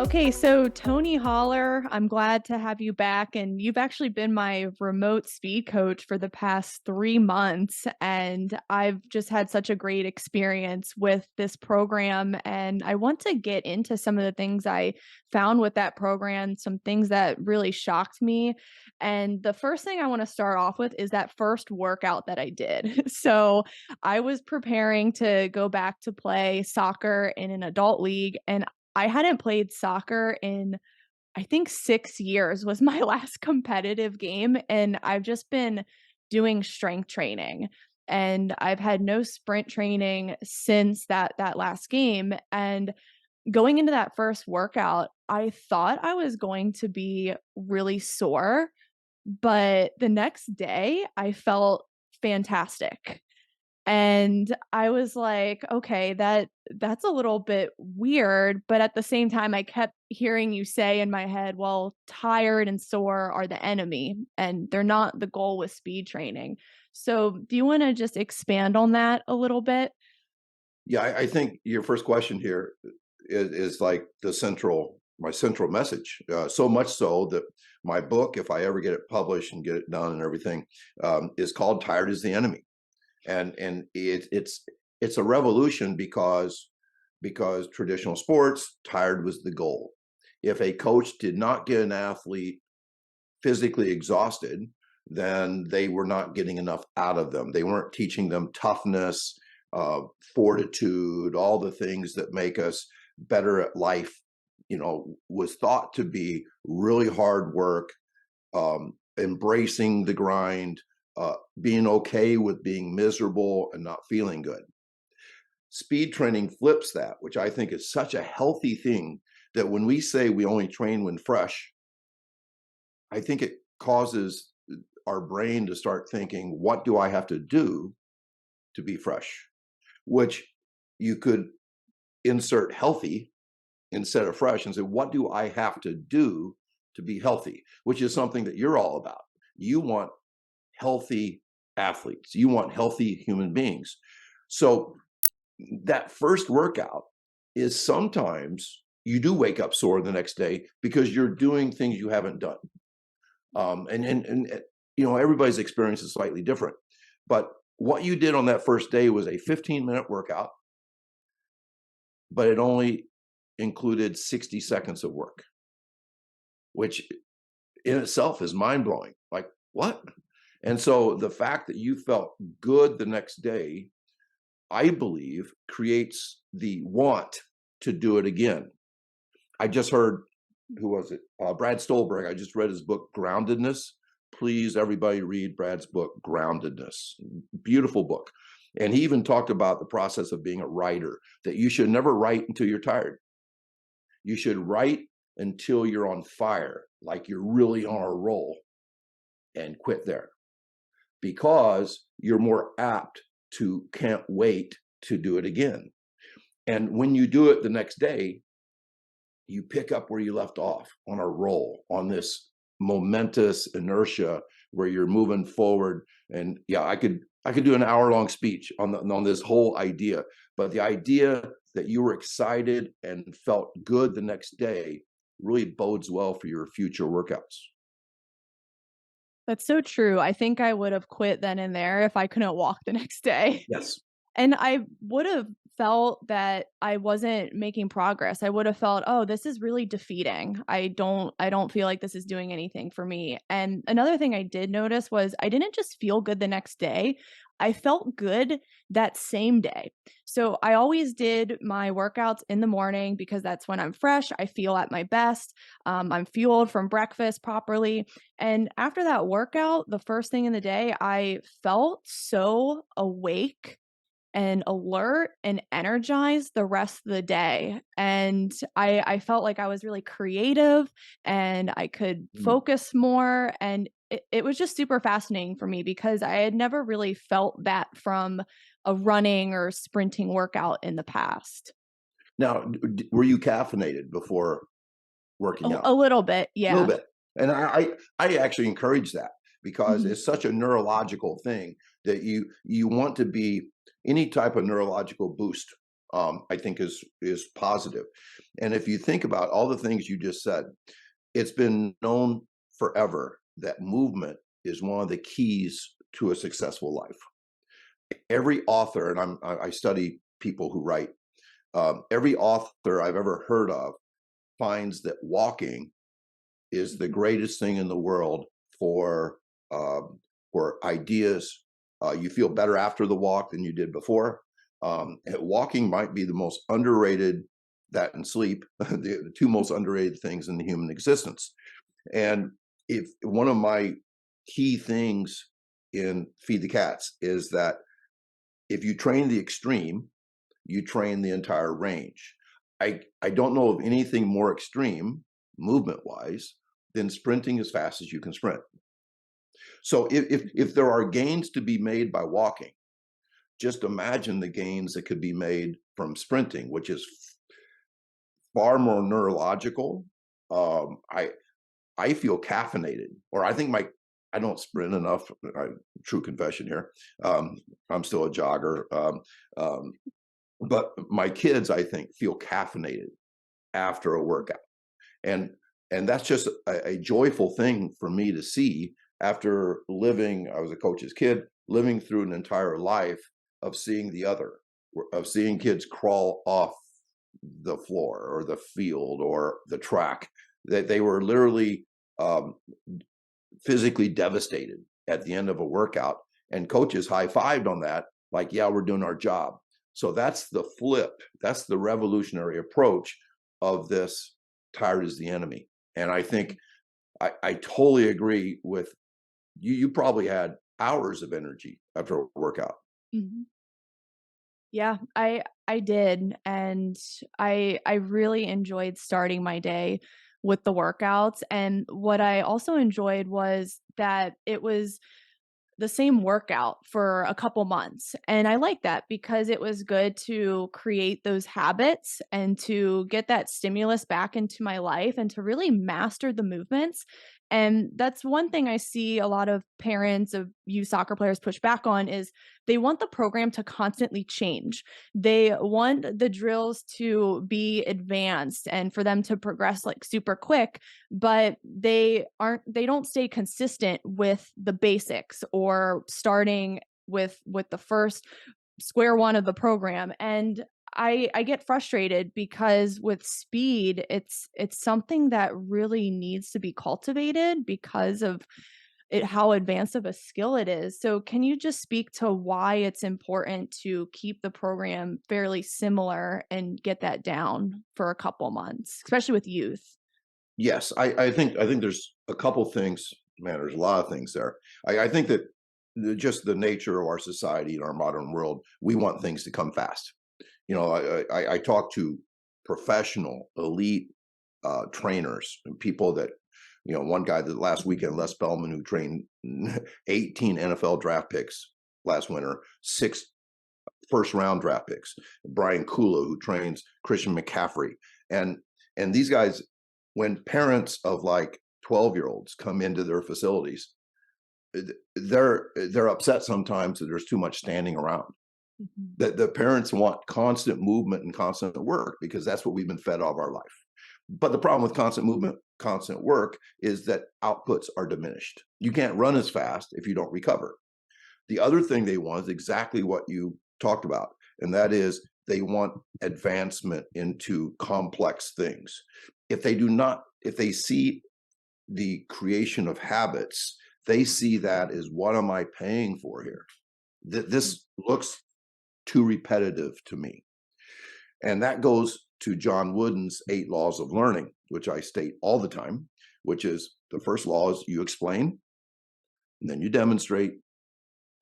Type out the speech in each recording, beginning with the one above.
Okay, so Tony Holler, I'm glad to have you back. And you've actually been my remote speed coach for the past 3 months. And I've just had such a great experience with this program. And I want to get into some of the things I found with that program, some things that really shocked me. And the first thing I want to start off with is that first workout that I did. So I was preparing to go back to play soccer in an adult league. And I hadn't played soccer in, I think, 6 years was my last competitive game, and I've just been doing strength training, and I've had no sprint training since that last game, and going into that first workout, I thought I was going to be really sore, but the next day, I felt fantastic. And I was like, "Okay, that's a little bit weird," but at the same time, I kept hearing you say in my head, "Well, tired and sore are the enemy, and they're not the goal with speed training." So, do you wanna just expand on that a little bit? Yeah, I think your first question here is like my central message. So much so that my book, if I ever get it published and get it done and everything, is called "Tired is the Enemy," and it's a revolution because traditional sports, tired was the goal. If a coach did not get an athlete physically exhausted, then they were not getting enough out of them. They weren't teaching them toughness, uh, fortitude, all the things that make us better at life. Was thought to be really hard work, embracing the grind, being okay with being miserable and not feeling good. Speed training flips that, which I think is such a healthy thing that when we say we only train when fresh, I think it causes our brain to start thinking, what do I have to do to be fresh? Which you could insert healthy instead of fresh and say, what do I have to do to be healthy? Which is something that you're all about. You want healthy athletes, you want healthy human beings. So that first workout is sometimes you do wake up sore the next day because you're doing things you haven't done. And everybody's experience is slightly different. But what you did on that first day was a 15-minute workout, but it only included 60 seconds of work, which in itself is mind blowing. Like, what? And so the fact that you felt good the next day, I believe, creates the want to do it again. I just heard, who was it? Brad Stolberg. I just read his book, Groundedness. Please, everybody, read Brad's book, Groundedness. Beautiful book. And he even talked about the process of being a writer, that you should never write until you're tired. You should write until you're on fire, like you're really on a roll, and quit there because you're more apt to can't wait to do it again. And when you do it the next day, you pick up where you left off on a roll, on this momentous inertia where you're moving forward. And yeah, I could do an hour-long speech on this whole idea, but the idea that you were excited and felt good the next day really bodes well for your future workouts. That's so true. I think I would have quit then and there if I couldn't walk the next day. Yes. And I would have felt that I wasn't making progress. I would have felt, "Oh, this is really defeating. I don't feel like this is doing anything for me." And another thing I did notice was I didn't just feel good the next day, I felt good that same day. So I always did my workouts in the morning because that's when I'm fresh, I feel at my best, I'm fueled from breakfast properly, and after that workout, the first thing in the day, I felt so awake and alert and energized the rest of the day. And I felt like I was really creative and I could Mm. focus more. And it was just super fascinating for me because I had never really felt that from a running or sprinting workout in the past. Now, were you caffeinated before working A, out? a little bit, A little yeah. bit. And I actually encourage that because Mhm. it's such a neurological thing that you want to be any type of neurological boost. I think is positive. And if you think about all the things you just said, it's been known forever that movement is one of the keys to a successful life. Every author, and I study people who write, every author I've ever heard of finds that walking is the greatest thing in the world for ideas. You feel better after the walk than you did before. Walking might be the most underrated, that and sleep, the two most underrated things in the human existence. And if one of my key things in Feed the Cats is that if you train the extreme, you train the entire range. I don't know of anything more extreme movement wise than sprinting as fast as you can sprint. So if there are gains to be made by walking, just imagine the gains that could be made from sprinting, which is far more neurological. I feel caffeinated, or I don't sprint enough. True confession here. I'm still a jogger. But my kids, I think, feel caffeinated after a workout. And that's just a joyful thing for me to see after living, I was a coach's kid, living through an entire life of seeing of seeing kids crawl off the floor or the field or the track, that they were literally physically devastated at the end of a workout, and coaches high-fived on that, like, yeah, we're doing our job. So that's the flip. That's the revolutionary approach of this tired is the enemy. And I think I totally agree with you. You probably had hours of energy after a workout. Mhm. Yeah, I did, and I really enjoyed starting my day with the workouts, and what I also enjoyed was that it was the same workout for a couple months. And I like that because it was good to create those habits and to get that stimulus back into my life and to really master the movements. And that's one thing I see a lot of parents of youth soccer players push back on is they want the program to constantly change. They want the drills to be advanced and for them to progress like super quick, but they don't stay consistent with the basics or starting with the first square one of the program. And I get frustrated because with speed it's something that really needs to be cultivated because of it how advanced of a skill it is. So can you just speak to why it's important to keep the program fairly similar and get that down for a couple months, especially with youth? Yes, I think there's a couple things, man, there's a lot of things there. I think that just the nature of our society and our modern world, we want things to come fast. I talk to professional, elite trainers and people that, one guy that last weekend, Les Bellman, who trained 18 NFL draft picks last winter, 6 first-round draft picks. Brian Kula, who trains Christian McCaffrey, and these guys, when parents of like 12-year-olds come into their facilities, they're upset sometimes that there's too much standing around. Mhm. That the parents want constant movement and constant work because that's what we've been fed all of our life. But the problem with constant movement, constant work is that outputs are diminished. You can't run as fast if you don't recover. The other thing they want is exactly what you talked about, and that is they want advancement into complex things. If they see the creation of habits, they see that as, what am I paying for here? This looks too repetitive to me. And that goes to John Wooden's 8 laws of learning, which I state all the time, which is the first law is you explain, and then you demonstrate,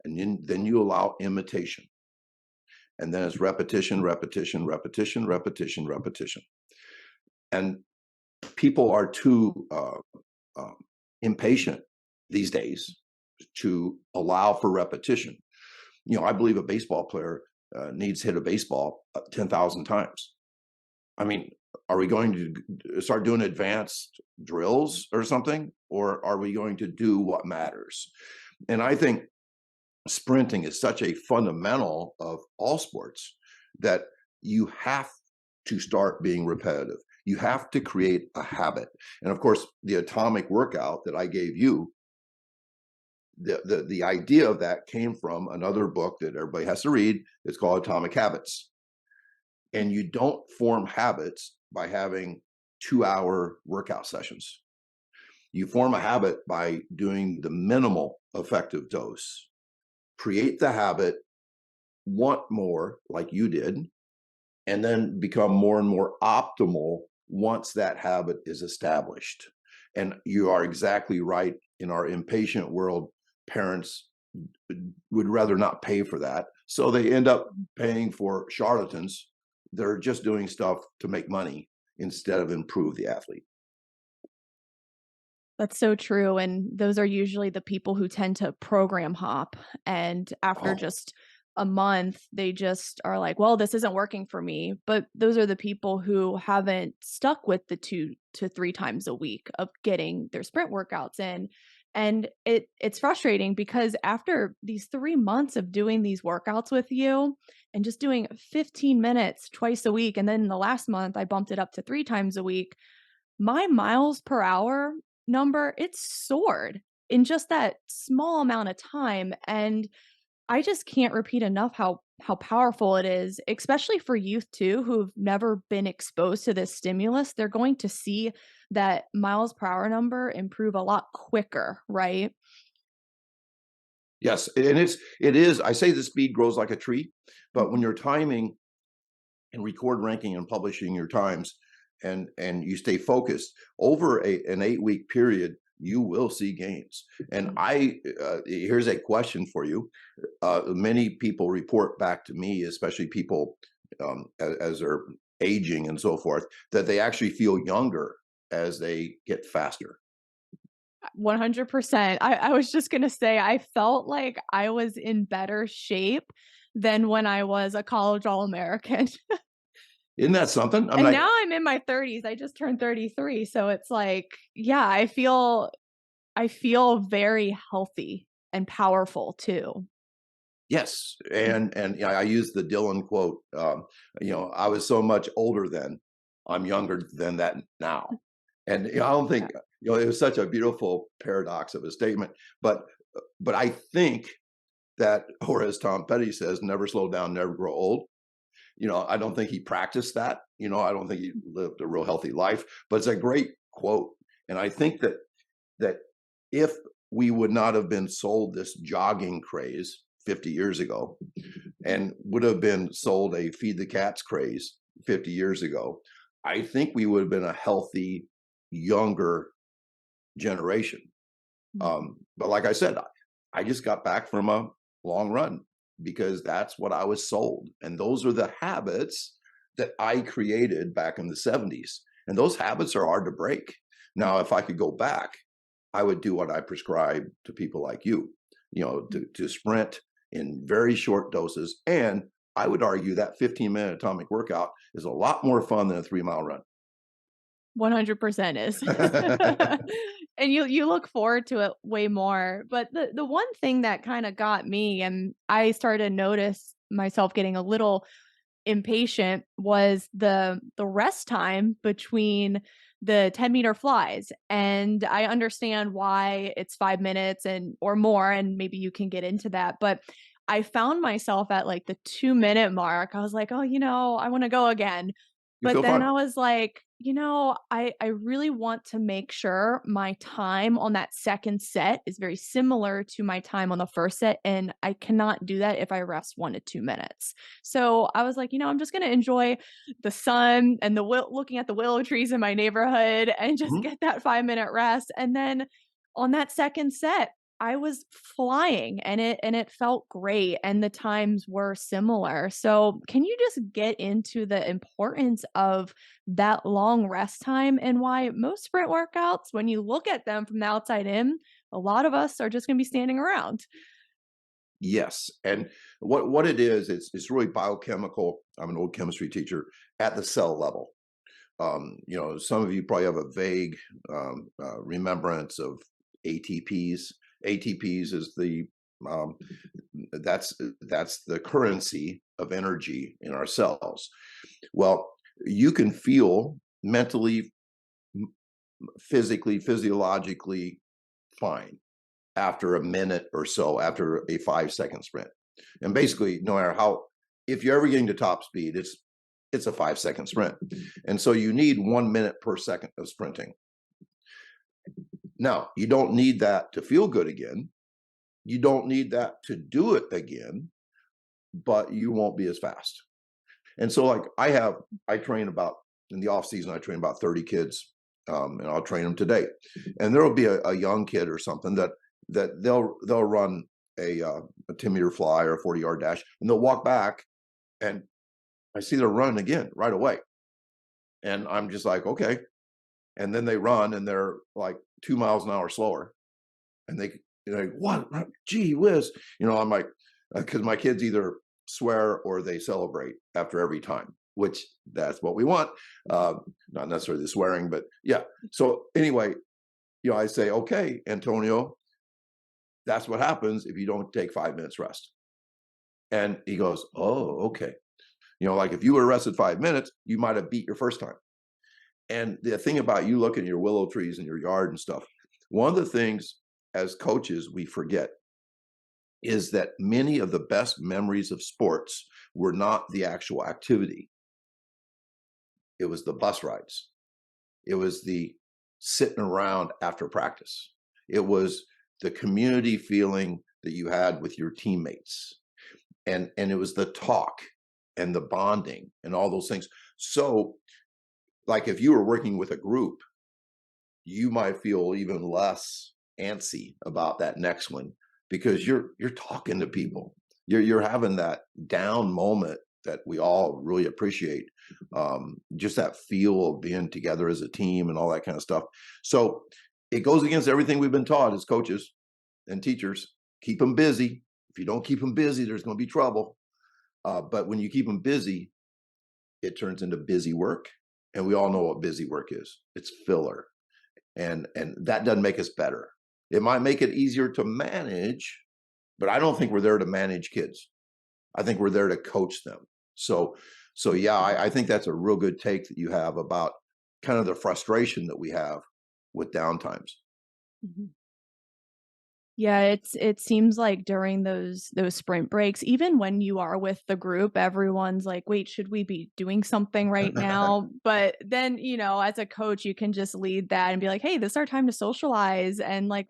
and then you allow imitation. And then it's repetition, repetition, repetition, repetition, repetition. And people are too impatient these days to allow for repetition. I believe a baseball player needs to hit a baseball 10,000 times. I mean, are we going to start doing advanced drills or something? Or are we going to do what matters? And I think sprinting is such a fundamental of all sports that you have to start being repetitive. You have to create a habit. And of course, the atomic workout that I gave you, the idea of that came from another book that everybody has to read. It's called Atomic Habits. And you don't form habits by having 2-hour workout sessions. You form a habit by doing the minimal effective dose. Create the habit, want more like you did, and then become more and more optimal once that habit is established. And you are exactly right. In our impatient world, parents would rather not pay for that. So they end up paying for charlatans. They're just doing stuff to make money instead of improve the athlete. That's so true, and those are usually the people who tend to program hop, and after Oh, just a month, they just are like, "Well, this isn't working for me." But those are the people who haven't stuck with the 2 to 3 times a week of getting their sprint workouts in, and it's frustrating because after these 3 months of doing these workouts with you and just doing 15 minutes twice a week, and then in the last month, I bumped it up to 3 times a week, my miles per hour number, it's soared in just that small amount of time, and I just can't repeat enough how powerful it is, especially for youth too, who've never been exposed to this stimulus. They're going to see that miles per hour number improve a lot quicker, right? yes, and it is. I say the speed grows like a tree, but when Mhm. you're timing and record ranking and publishing your times, and you stay focused over an 8-week period, you will see gains. And Mm. I here's a question for you. Many people report back to me, especially people as they're aging and so forth, that they actually feel younger as they get faster. 100%. I was just gonna say, I felt like I was in better shape than when I was a college All-American. Isn't that something? I mean, And I now I'm in my 30s, I just turned 33, so it's like, yeah, I feel very healthy and powerful too. yes, Mm. and I use the Dylan quote. I was so much older then. I'm younger than that now, and I don't Yeah. think it was such a beautiful paradox of a statement. But I think that, or as Tom Petty says, "Never slow down, never grow old." I don't think he practiced that. I don't think he lived a real healthy life. But it's a great quote, and I think that if we would not have been sold this jogging craze 50 years ago and would have been sold a feed the cats craze 50 years ago, I think we would have been a healthy, younger generation. Mm. But like I said, I just got back from a long run because that's what I was sold. And those are the habits that I created back in the 70s. And those habits are hard to break. Now, if I could go back, I would do what I prescribe to people like you, to sprint in very short doses. And I would argue that 15-minute atomic workout is a lot more fun than a 3-mile run. 100% is. And you look forward to it way more, but the one thing that kinda got me, and I started to notice myself getting a little impatient, was the rest time between the 10-meter flies, and I understand why it's 5 minutes and or more, and maybe you can get into that, but I found myself at, like, the 2-minute mark. I was like, "Oh, I wanna go again." You But feel then fun. I was like, I really want to make sure my time on that second set is very similar to my time on the first set, and I cannot do that if I rest 1 to 2 minutes. So I was like, I'm just gonna enjoy the sun and looking at the willow trees in my neighborhood and just Mhm. get that 5-minute rest. And then on that second set, I was flying and it felt great and the times were similar. So, can you just get into the importance of that long rest time and why most sprint workouts, when you look at them from the outside in, a lot of us are just going to be standing around? Yes, and what it is, it's really biochemical. I'm an old chemistry teacher at the cell level. Some of you probably have a vague remembrance of ATPs. ATPs is the Um, that's the currency of energy in our cells. Well, you can feel mentally, physically, physiologically fine after a minute or so, after a 5-second sprint. And basically, no matter how, if you're ever getting to top speed, it's a 5-second sprint. And so you need 1 minute per second of sprinting. Now, you don't need that to feel good again. You don't need that to do it again, but you won't be as fast. And so, like, I train about, in the off season, I train about 30 kids, and I'll train them today. And there will be a young kid or something that they'll run a 10-meter fly or a 40-yard dash, and they'll walk back, and I see they're running again right away, and I'm just like, okay. And then they run, and they're like 2 miles an hour slower, and they're like, what? Gee whiz! I'm like, because my kids either swear or they celebrate after every time, which that's what we want. Not necessarily the swearing, but yeah. So anyway, I say, okay, Antonio, that's what happens if you don't take 5 minutes rest. And he goes, oh, okay. Like if you were rested 5 minutes, you might have beat your first time. And the thing about you looking at your willow trees in your yard and stuff, one of the things as coaches we forget is that many of the best memories of sports were not the actual activity. It was the bus rides. It was the sitting around after practice. It was the community feeling that you had with your teammates. And it was the talk and the bonding and all those things. So, like if you were working with a group, you might feel even less antsy about that next one because you're talking to people. You're having that down moment that we all really appreciate. Just that feel of being together as a team and all that kind of stuff. So it goes against everything we've been taught as coaches and teachers. Keep them busy. If you don't keep them busy, there's going to be trouble. But when you keep them busy, it turns into busy work. And we all know what busy work is. It's filler. And that doesn't make us better. It might make it easier to manage, but I don't think we're there to manage kids. I think we're there to coach them. So yeah, I think that's a real good take that you have about kind of the frustration that we have with downtimes. Mhm. Yeah, it seems like during those sprint breaks, even when you are with the group, everyone's like, "Wait, should we be doing something right now?" But then, as a coach, you can just lead that and be like, "Hey, this is our time to socialize and like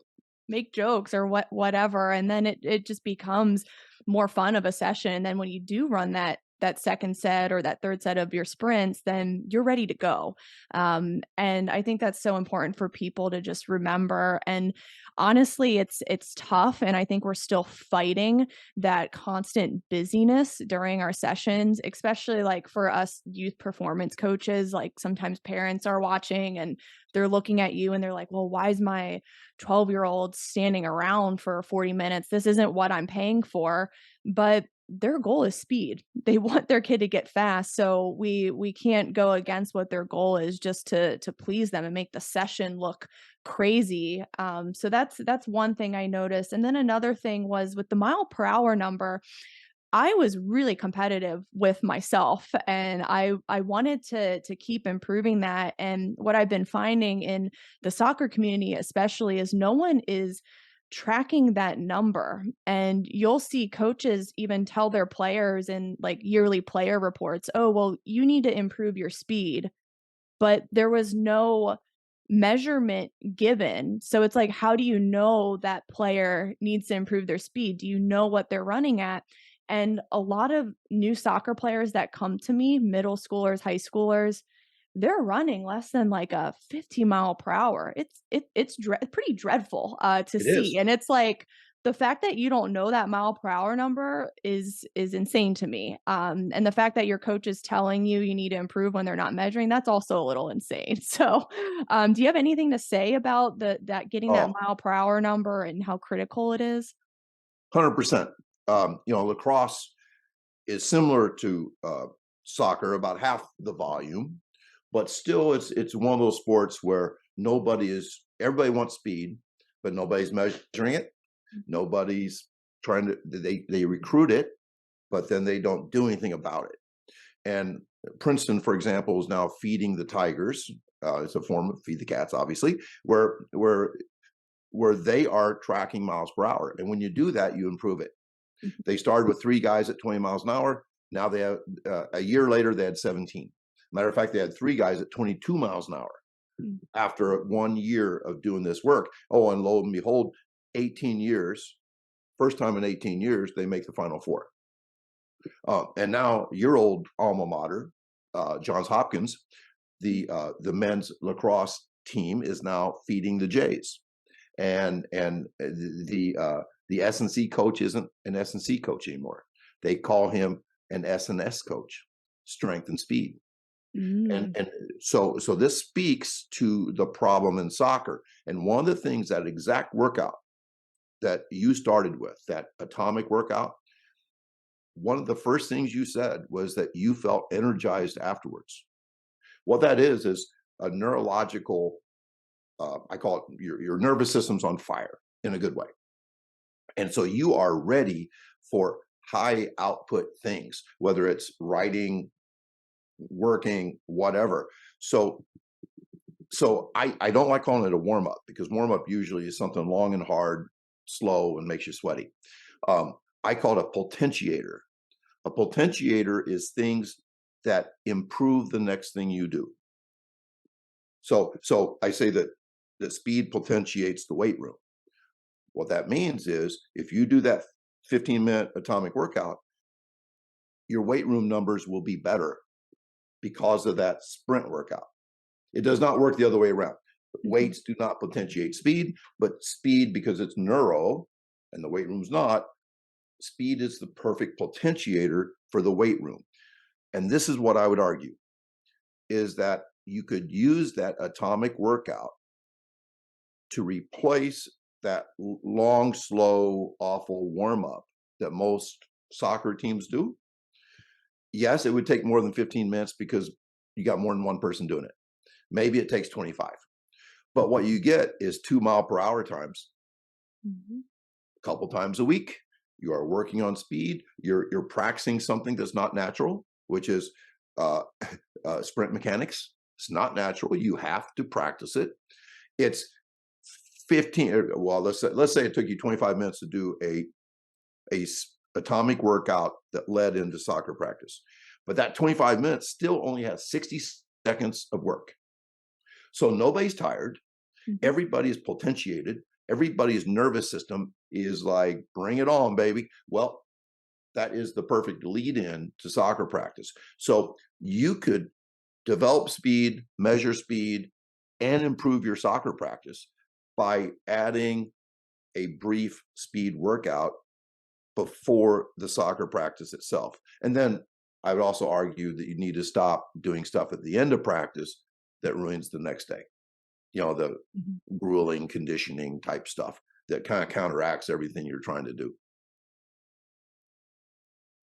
make jokes or whatever." And then it just becomes more fun of a session. And then when you do run that second set or that third set of your sprints, then you're ready to go. And I think that's so important for people to just remember. And honestly, it's tough, and I think we're still fighting that constant busyness during our sessions, especially like for us youth performance coaches. Like sometimes parents are watching and they're looking at you and they're like, well, why is my 12-year-old standing around for 40 minutes? This isn't what I'm paying for. But their goal is speed. They want their kid to get fast, so we can't go against what their goal is just to please them and make the session look crazy. So that's one thing I noticed. And then another thing was with the mile per hour number, I was really competitive with myself, and I wanted to keep improving that. And what I've been finding in the soccer community especially is no one is tracking that number. And you'll see coaches even tell their players in like yearly player reports, "Oh, well, you need to improve your speed." But there was no measurement given. So it's like, how do you know that player needs to improve their speed? Do you know what they're running at? And a lot of new soccer players that come to me, middle schoolers, high schoolers, they're running less than like a 50 mile per hour. It's pretty dreadful to It see. is. And it's like the fact that you don't know that mile per hour number is insane to me. And the fact that your coach is telling you you need to improve when they're not measuring, that's also a little insane. So, do you have anything to say about that getting that Oh, mile per hour number and how critical it is? 100%. Lacrosse is similar to soccer, about half the volume, but still it's one of those sports where everybody wants speed, but nobody's measuring it. Nobody's trying to, they recruit it, but then they don't do anything about it. And Princeton, for example, is now feeding the tigers. It's a form of feed the cats, obviously, where they are tracking miles per hour. And when you do that, you improve it. They started with 3 guys at 20 miles an hour. Now they have, a year later, they had 17. Matter of fact, they had 3 guys at 22 miles an hour after 1 year of doing this work. Oh, and lo and behold, 18 years, first time in 18 years, they make the Final Four. And now your old alma mater, Johns Hopkins, the men's lacrosse team is now feeding the Jays, and the S&C coach isn't an S&C coach anymore. They call him an S&S coach, strength and speed. And so this speaks to the problem in soccer. And one of the things, that exact workout that you started with, that atomic workout, one of the first things you said was that you felt energized afterwards. What that is a neurological, I call it your nervous system's on fire in a good way. And so you are ready for high output things, whether it's writing, working, whatever. So I don't like calling it a warm up, because warm up usually is something long and hard, slow, and makes you sweaty. I call it a potentiator. A potentiator is things that improve the next thing you do. So I say that speed potentiates the weight room. What that means is, if you do that 15-minute atomic workout, your weight room numbers will be better because of that sprint workout. It does not work the other way around. Weights do not potentiate speed, but speed, because it's neuro and the weight room's not, speed is the perfect potentiator for the weight room. And this is what I would argue, is that you could use that atomic workout to replace that long, slow, awful warm-up that most soccer teams do. Yes, it would take more than 15 minutes because you got more than one person doing it. Maybe it takes 25. But what you get is 2 mile per hour times, a couple times a week. You are working on speed. You're practicing something that's not natural, which is sprint mechanics. It's not natural. You have to practice it. It's 15. Well, let's say it took you 25 minutes to do a atomic workout that led into soccer practice, but that 25 minutes still only has 60 seconds of work. So nobody's tired. Everybody's potentiated. Everybody's nervous system is like, bring it on, baby. Well, that is the perfect lead in to soccer practice. So you could develop speed, measure speed, and improve your soccer practice by adding a brief speed workout before the soccer practice itself. And then I would also argue that you need to stop doing stuff at the end of practice that ruins the next day. You know, the grueling conditioning type stuff that kind of counteracts everything you're trying to do.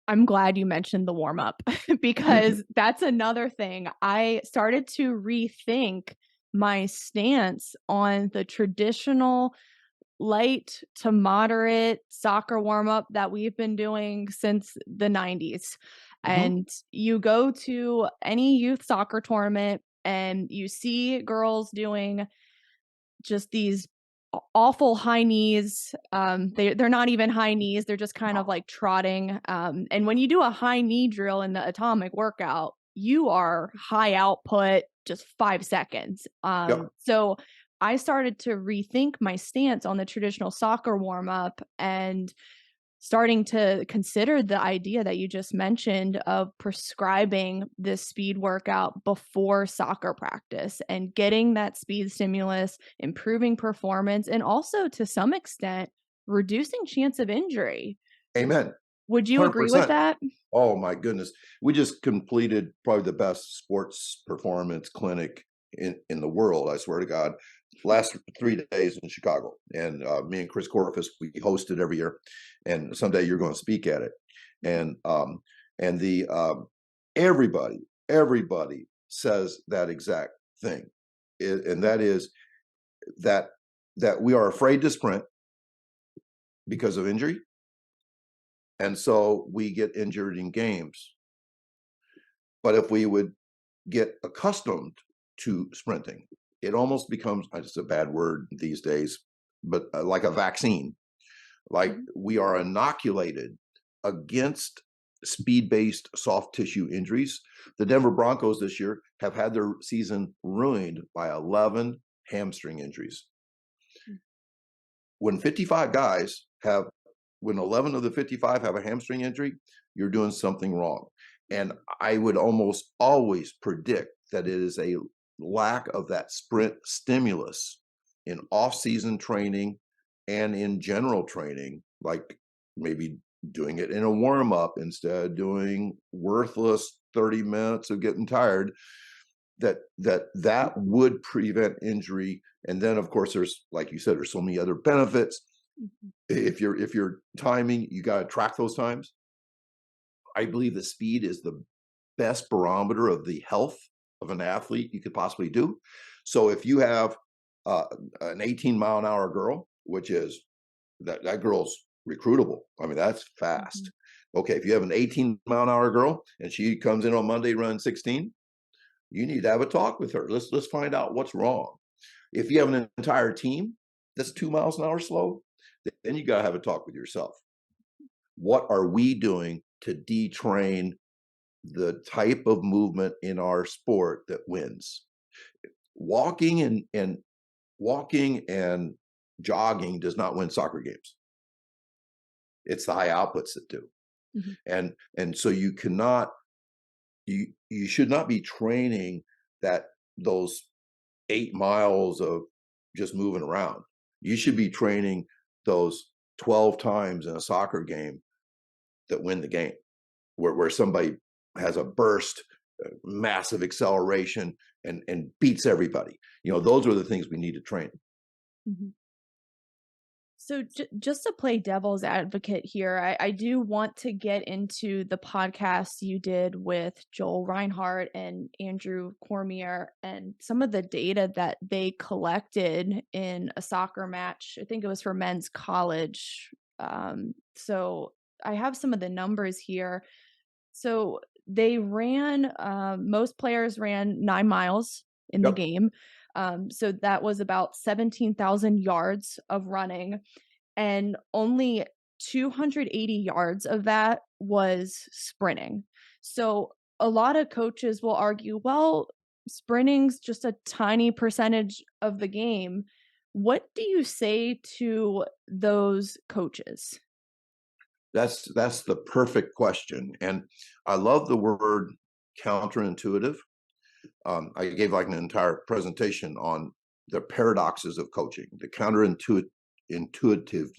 I'm glad you mentioned the warm up because that's another thing. I started to rethink my stance on the traditional light to moderate soccer warm up that we've been doing since the 90s. And you go to any youth soccer tournament and you see girls doing just these awful high knees. They're not even high knees. They're just kind of like trotting. And when you do a high knee drill in the atomic workout, you are high output, just 5 seconds. So I started to rethink my stance on the traditional soccer warm up and starting to consider the idea that you just mentioned of prescribing this speed workout before soccer practice and getting that speed stimulus, improving performance, and also to some extent reducing chance of injury. Amen. Would you agree with 100%. that? Oh my goodness. We just completed probably the best sports performance clinic in the world, I swear to God. Last 3 days in Chicago. And me and Chris Corfus, we host it every year. And someday you're going to speak at it. And everybody says that exact thing. And that is that we are afraid to sprint because of injury. And so we get injured in games. But if we would get accustomed to sprinting, it almost becomes, it's a bad word these days, but like a vaccine. Like Mhm. we are inoculated against speed-based soft tissue injuries. The Denver Broncos this year have had their season ruined by 11 hamstring injuries. When 55 guys have, when 11 of the 55 have a hamstring injury, you're doing something wrong. And I would almost always predict that it is a lack of that sprint stimulus in off-season training and in general training, like maybe doing it in a warm-up instead of doing worthless 30 minutes of getting tired, that would prevent injury. And then of course there's, like you said, there's so many other benefits. Mhm. If you're timing, you got to track those times. I believe the speed is the best barometer of the health of an athlete you could possibly do. So if you have an 18-mile-an-hour girl, which is that girl's recruitable. I mean, that's Mhm. fast. Okay, if you have an 18-mile-an-hour girl and she comes in on Monday running 16, you need to have a talk with her. Let's find out what's wrong. If you have an entire team that's 2 miles an hour slow, then you got to have a talk with yourself. What are we doing to detrain the type of movement in our sport that wins? Walking and jogging does not win soccer games. It's the high outputs that do. Mhm. And so you cannot, you should not be training that those 8 miles of just moving around. You should be training those 12 times in a soccer game that win the game, where somebody has a burst, massive acceleration, and beats everybody. Those are the things we need to train. Mhm. So just to play devil's advocate here, I do want to get into the podcast you did with Joel Reinhardt and Andrew Cormier and some of the data that they collected in a soccer match. I think it was for men's college. So I have some of the numbers here. So they ran, most players ran 9 miles in the Yep. game. So that was about 17,000 yards of running, and only 280 yards of that was sprinting. So a lot of coaches will argue, well, sprinting's just a tiny percentage of the game. What do you say to those coaches? That's the perfect question, and I love the word counterintuitive. I gave like an entire presentation on the paradoxes of coaching, the intuitive.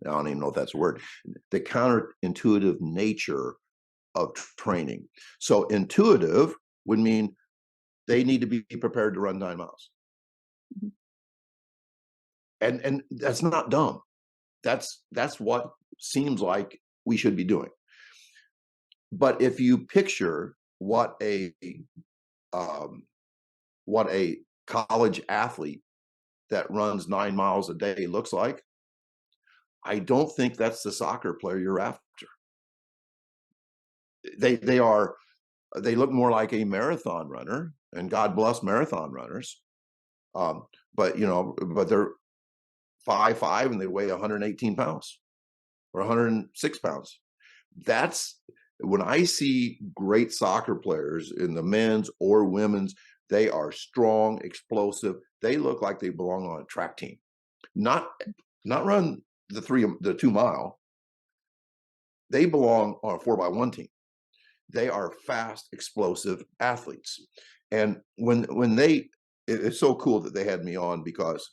I don't even know if that's a word. The counterintuitive nature of training. So intuitive would mean they need to be prepared to run 9 miles, Mhm. and that's not dumb. That's what seems like we should be doing. But if you picture um, what a college athlete that runs 9 miles a day looks like, I don't think that's the soccer player you're after. They are, they look more like a marathon runner, and God bless marathon runners. Um, but they're 5'5" and they weigh 118 pounds or 106 pounds. That's when I see great soccer players in the men's or women's, they are strong, explosive. They look like they belong on a track team. Not not run the 2 mile. They belong on a 4x1 team. They are fast, explosive athletes. And when they, it's so cool that they had me on because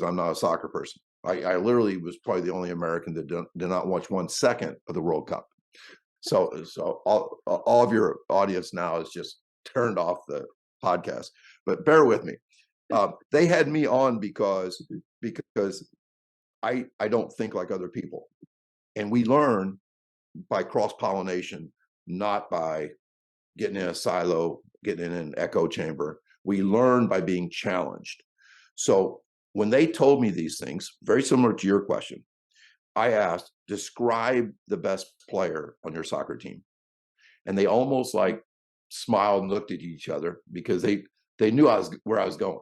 I'm not a soccer person. I literally was probably the only American that did not watch 1 second of the World Cup. So all of your audience now is just turned off the podcast. But bear with me. They had me on because I don't think like other people, and we learn by cross pollination, not by getting in a silo, getting in an echo chamber. We learn by being challenged. So when they told me these things, very similar to your question, I asked, describe the best player on your soccer team. And they almost like smiled and looked at each other because they knew where I was going.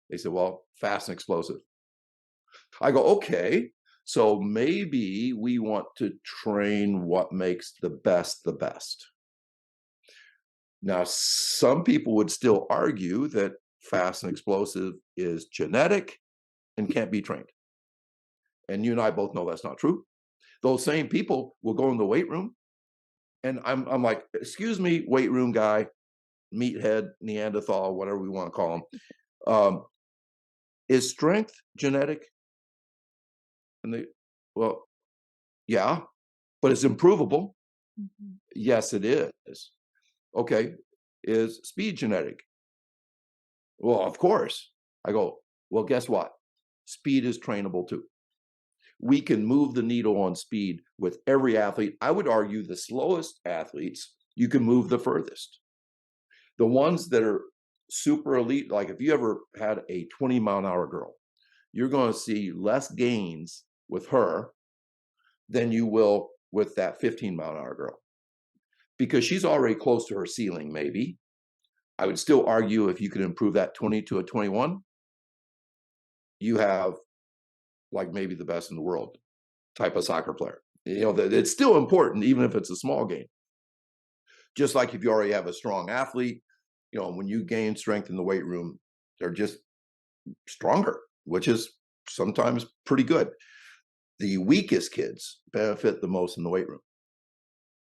They said, well, fast and explosive. I go, okay, so maybe we want to train what makes the best the best. Now, some people would still argue that fast and explosive is genetic and can't be trained. And you and I both know that's not true. Those same people will go in the weight room, and I'm like, excuse me, weight room guy, meathead, Neanderthal, whatever we want to call him. Is strength genetic? And they, well, yeah, but it's improvable. Mhm. Yes, it is. Okay, is speed genetic? Well, of course. I go, well, guess what? Speed is trainable too. We can move the needle on speed with every athlete. I would argue the slowest athletes, you can move the furthest. The ones that are super elite, like if you ever had a 20-mile-an-hour girl, you're going to see less gains with her than you will with that 15-mile-an-hour girl because she's already close to her ceiling, maybe. I would still argue if you could improve that 20 to a 21, you have like maybe the best in the world type of soccer player. You know, it's still important, even if it's a small game. Just like if you already have a strong athlete, you know, when you gain strength in the weight room, they're just stronger, which is sometimes pretty good. The weakest kids benefit the most in the weight room.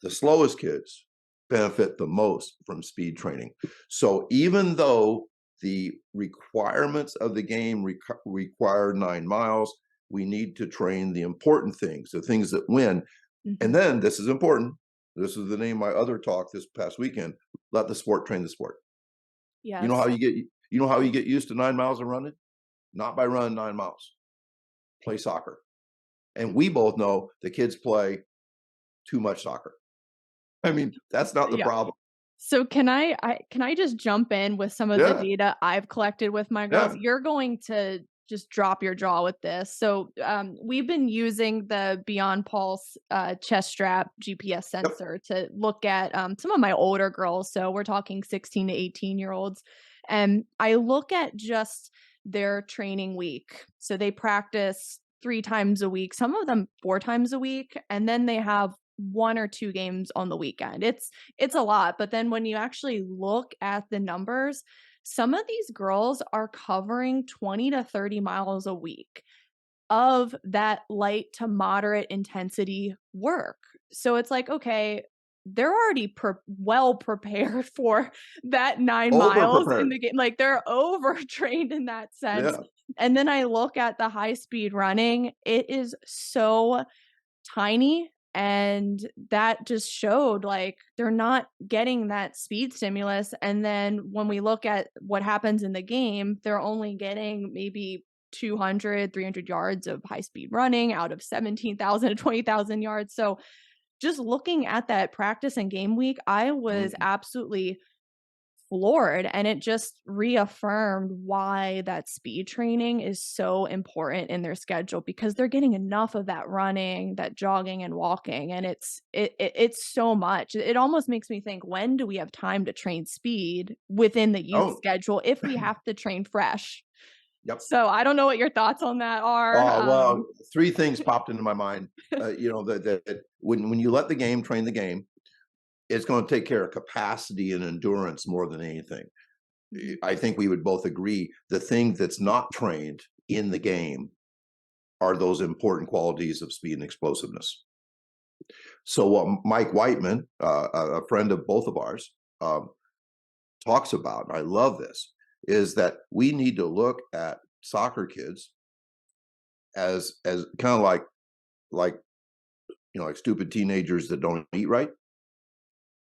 The slowest kids benefit the most from speed training. So even though the requirements of the game require 9 miles, we need to train the important things, the things that win. And Mhm. then this is important. This is the name of my other talk this past weekend. Let the sport train the sport. You know how Yes. you get used to 9 miles of running? Not by running 9 miles. Play soccer. And we both know the kids play too much soccer. I mean, that's not the Yeah. problem. So can I just jump in with some of the Yeah, data I've collected with my girls? yeah, You're going to just drop your jaw with this. So we've been using the Beyond Pulse chest strap GPS yep. sensor to look at some of my older girls. So we're talking 16 to 18-year-olds. And I look at just their training week. So they practice 3 times a week, some of them 4 times a week, and then they have 1 or 2 games on the weekend. It's a lot, but then when you actually look at the numbers, some of these girls are covering 20 to 30 miles a week of that light to moderate intensity work. So it's like, okay, they're already well prepared for that 9 Over miles in prepared. the game. Like they're overtrained in that sense. Yeah. And then I look at the high speed running, it is so tiny, and that just showed like they're not getting that speed stimulus. And then when we look at what happens in the game, they're only getting maybe 200, 300 yards of high speed running out of 17,000 to 20,000 yards. So just looking at that practice and game week, I was Mhm. absolutely floored, and it just reaffirmed why that speed training is so important in their schedule because they're getting enough of that running, that jogging and walking, and it's so much. It almost makes me think, when do we have time to train speed within the youth Oh, schedule if we have to train fresh? yep. So I don't know what your thoughts on that are. Well, 3 things popped into my mind. You know, that when you let the game train the game, it's gonna take care of capacity and endurance more than anything. Mhm. I think we would both agree the thing that's not trained in the game are those important qualities of speed and explosiveness. So what Mike Whiteman, a friend of both of ours, um, talks about, and I love this, is that we need to look at soccer kids as kind of like you know, like stupid teenagers that don't eat right.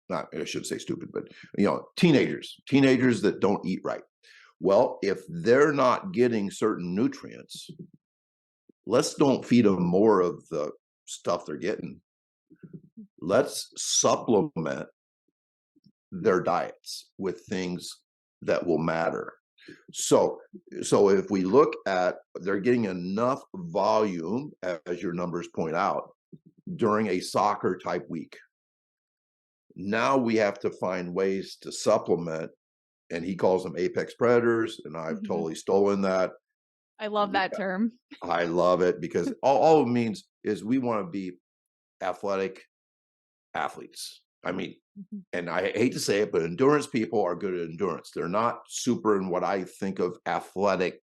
Not I should say stupid, but you know, teenagers that don't eat right. Well, if they're not getting certain nutrients, let's don't feed them more of the stuff they're getting. Let's supplement their diets with things that will matter. So, so if we look at, they're getting enough volume, as your numbers point out, during a soccer type week. Now we have to find ways to supplement, and he calls them apex predators, and I've Mhm. totally stolen that. I love that term. I love it because all it means is we want to be athletic athletes. I mean, Mhm. and I hate to say it, but endurance people are good at endurance. They're not super in what I think of athletic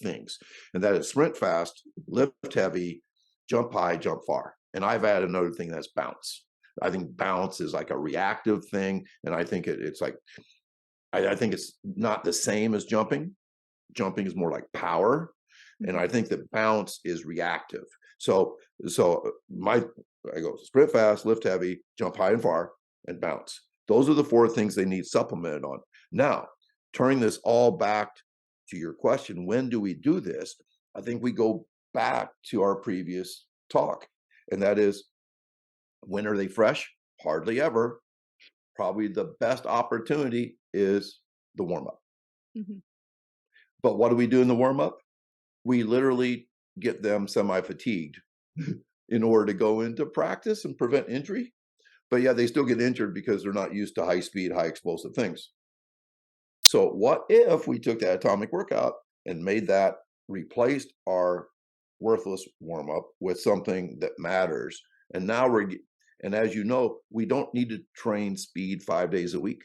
things. And that is sprint fast, lift heavy, jump high, jump far. And I've added another thing, that's bounce. I think bounce is like a reactive thing. And I think it's like, I think it's not the same as jumping. Jumping is more like power. And Mhm. I think that bounce is reactive. So, my, I go sprint fast, lift heavy, jump high and far, and bounce. Those are the four things they need supplemented on. Now, turning this all back to your question, when do we do this? I think we go back to our previous talk, and that is, when are they fresh? Hardly ever. Probably the best opportunity is the warm up. Mhm. But what do we do in the warm up? We literally get them semi fatigued in order to go into practice and prevent injury. But yeah, they still get injured because they're not used to high speed, high explosive things. So, what if we took that atomic workout and made that, replaced our worthless warm up with something that matters? And now and as you know, we don't need to train speed 5 days a week,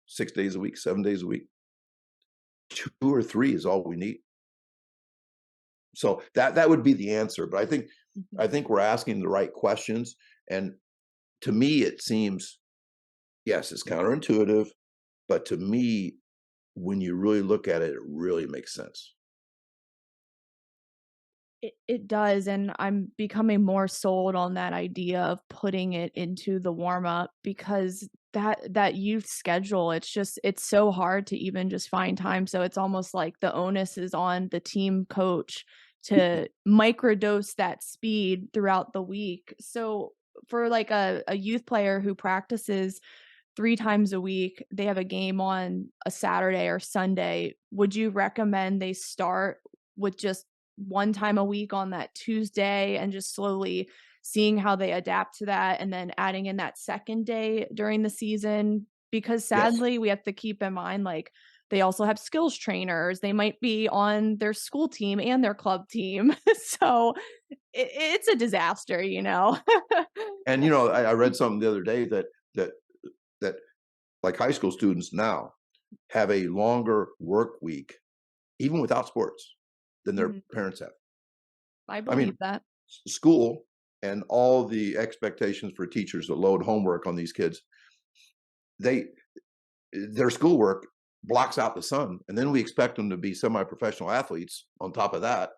6 days a week, 7 days a week. 2 or 3 is all we need. So that would be the answer. But Mhm. I think we're asking the right questions. And to me, it seems, yes, it's counterintuitive, but to me, when you really look at it, it really makes sense. It does, and I'm becoming more sold on that idea of putting it into the warm up because that youth schedule, it's so hard to even just find time. So it's almost like the onus is on the team coach to microdose that speed throughout the week. So for like a youth player who practices 3 times a week, they have a game on a Saturday or Sunday. Would you recommend they start with just 1 time a week on that Tuesday and just slowly seeing how they adapt to that and then adding in that second day during the season? Because Yes. sadly, we have to keep in mind, like, they also have skills trainers. They might be on their school team and their club team. So it's a disaster, you know? And I read something the other day that that like high school students now have a longer work week, even without sports, than their Mhm. parents have. I I mean, believe that. school and all the expectations for teachers that load homework on these kids, they their schoolwork blocks out the sun, and then we expect them to be semi-professional athletes on top of that.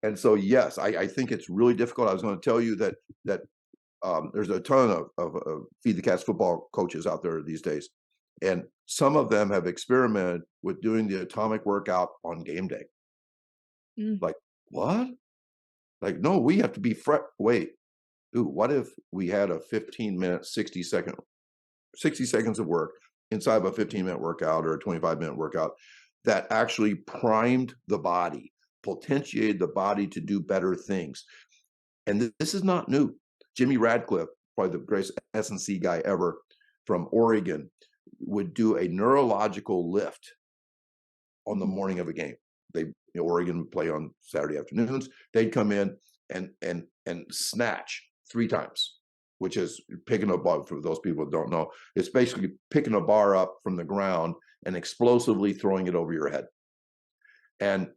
And so, yes, I think it's really difficult. I was going to tell you that there's a ton of feed the cats football coaches out there these days, and some of them have experimented with doing the atomic workout on game day. Mm, Like, what? Like, no, we have to be wait, ooh, what if we had a 15-minute, 60 seconds of work inside of a 15-minute workout or a 25-minute workout that actually primed the body, potentiated the body to do better things. And this is not new. Jimmy Radcliffe, probably the greatest S&C guy ever from Oregon, would do a neurological lift on the mhm. morning of a game. Oregon would play on Saturday afternoons. They'd come in and snatch 3 times, which is picking a bar. For those people that don't know, it's basically picking a bar up from the ground and explosively throwing it over your head. And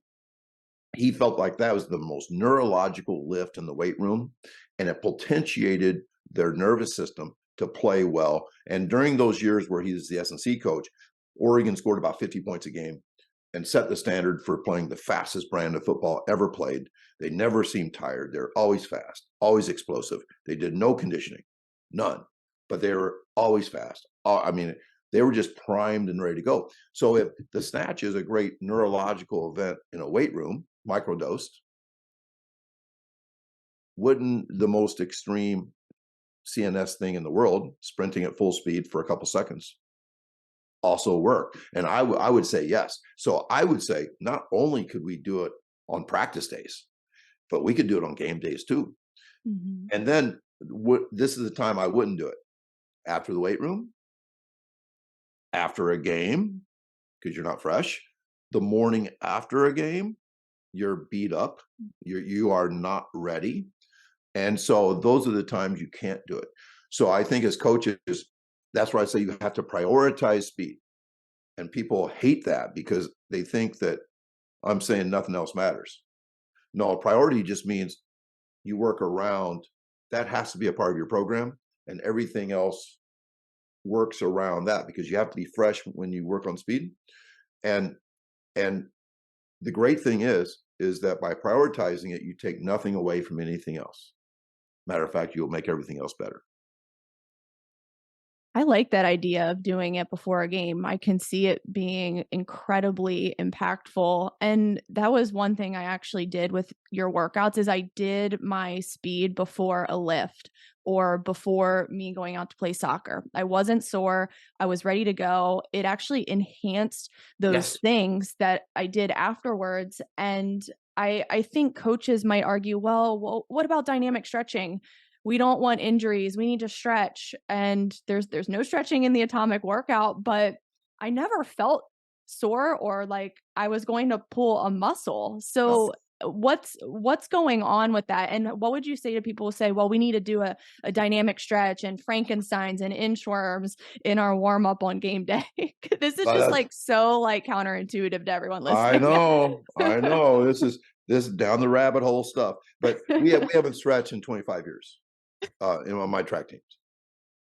he felt like that was the most neurological lift in the weight room, and it potentiated their nervous system to play well. And during those years where he was the S&C coach, Oregon scored about 50 points a game and set the standard for playing the fastest brand of football ever played. They never seemed tired. They're always fast, always explosive. They did no conditioning, none, but they were always fast. I mean, they were just primed and ready to go. So if the snatch is a great neurological event in a weight room, microdosed, wouldn't the most extreme CNS thing in the world, sprinting at full speed for a couple seconds, also work? And I would say yes. So I would say not only could we do it on practice days, but we could do it on game days too. Mhm. And then this is the time I wouldn't do it: after the weight room, after a game, because you're not fresh, the morning after a game, you're beat up, you are not ready. And so those are the times you can't do it. So I think as coaches, that's why I say you have to prioritize speed. And people hate that because they think that I'm saying nothing else matters. No, priority just means you work around that, has to be a part of your program, and everything else works around that, because you have to be fresh when you work on speed. And and the great thing is that by prioritizing it, you take nothing away from anything else. Matter of fact, you'll make everything else better. I like that idea of doing it before a game. I can see it being incredibly impactful. And that was one thing I actually did with your workouts is I did my speed before a lift or before me going out to play soccer. I wasn't sore. I was ready to go. It actually enhanced those Yes. things that I did afterwards. And I think coaches might argue, well, what about dynamic stretching? We don't want injuries. We need to stretch. And there's no stretching in the atomic workout, but I never felt sore or like I was going to pull a muscle. No. So what's going on with that? And what would you say to people who say, well, we need to do a dynamic stretch and Frankensteins and inchworms in our warm up on game day? This is just That's, like so like counterintuitive to everyone I listening. know, I know. This is down the rabbit hole stuff. But we haven't stretched in 25 years on my track teams.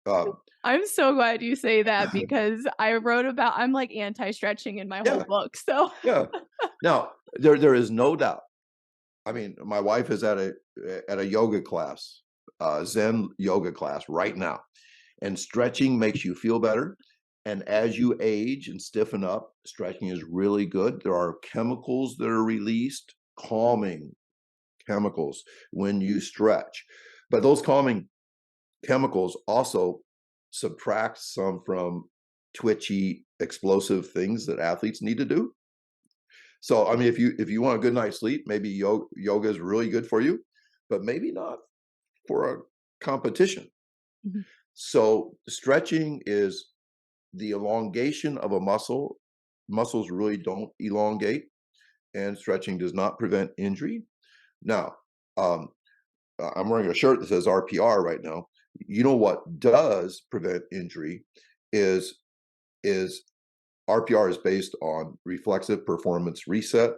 Uh, I'm so glad you say that because I wrote about I'm like anti-stretching in my whole yeah, book. So yeah. Now there is no doubt. I mean, my wife is at a yoga class, Zen yoga class right now, and stretching makes you feel better. And as you age and stiffen up, stretching is really good. There are chemicals that are released, calming chemicals, when you stretch. But those calming chemicals also subtract some from twitchy, explosive things that athletes need to do. So, I mean, if you want a good night's sleep, maybe yoga is really good for you, but maybe not for a competition. Mhm. So, stretching is the elongation of a muscle. Muscles really don't elongate, and stretching does not prevent injury. Now, um, I'm wearing a shirt that says RPR right now. You know what does prevent injury is is RPR is based on reflexive performance reset.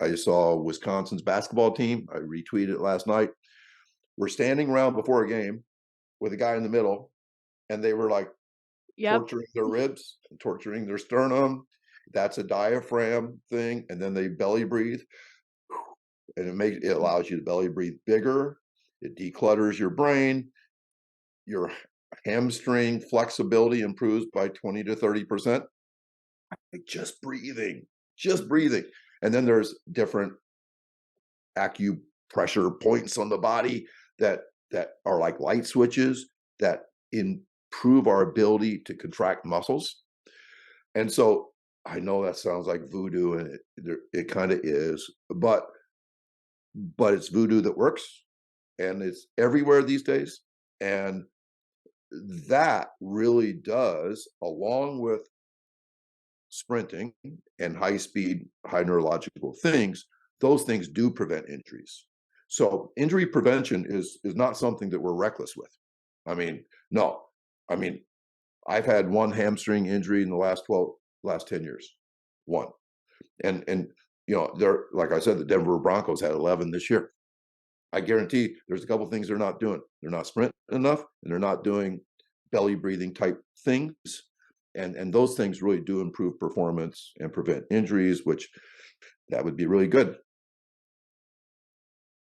I saw Wisconsin's basketball team. I retweeted it last night. We're standing around before a game with a guy in the middle, and they were like Yep. torturing their ribs and torturing their sternum. That's a diaphragm thing, and then they belly breathe, and it allows you to belly breathe bigger. It declutters your brain. Your hamstring flexibility improves by 20 to 30%. Like just breathing. And then there's different acupressure points on the body that are like light switches that improve our ability to contract muscles. And so I know that sounds like voodoo, and it kind of is, but it's voodoo that works, and it's everywhere these days. And that really does, along with sprinting and high speed, high neurological things, those things do prevent injuries. So injury prevention is not something that we're reckless with. I mean, no. I mean, I've had one hamstring injury in the last 10 years. One. And they're, like I said, the Denver Broncos had 11 this year. I guarantee there's a couple of things they're not doing. They're not sprinting enough, and they're not doing belly breathing type things. And those things really do improve performance and prevent injuries, which that would be really good.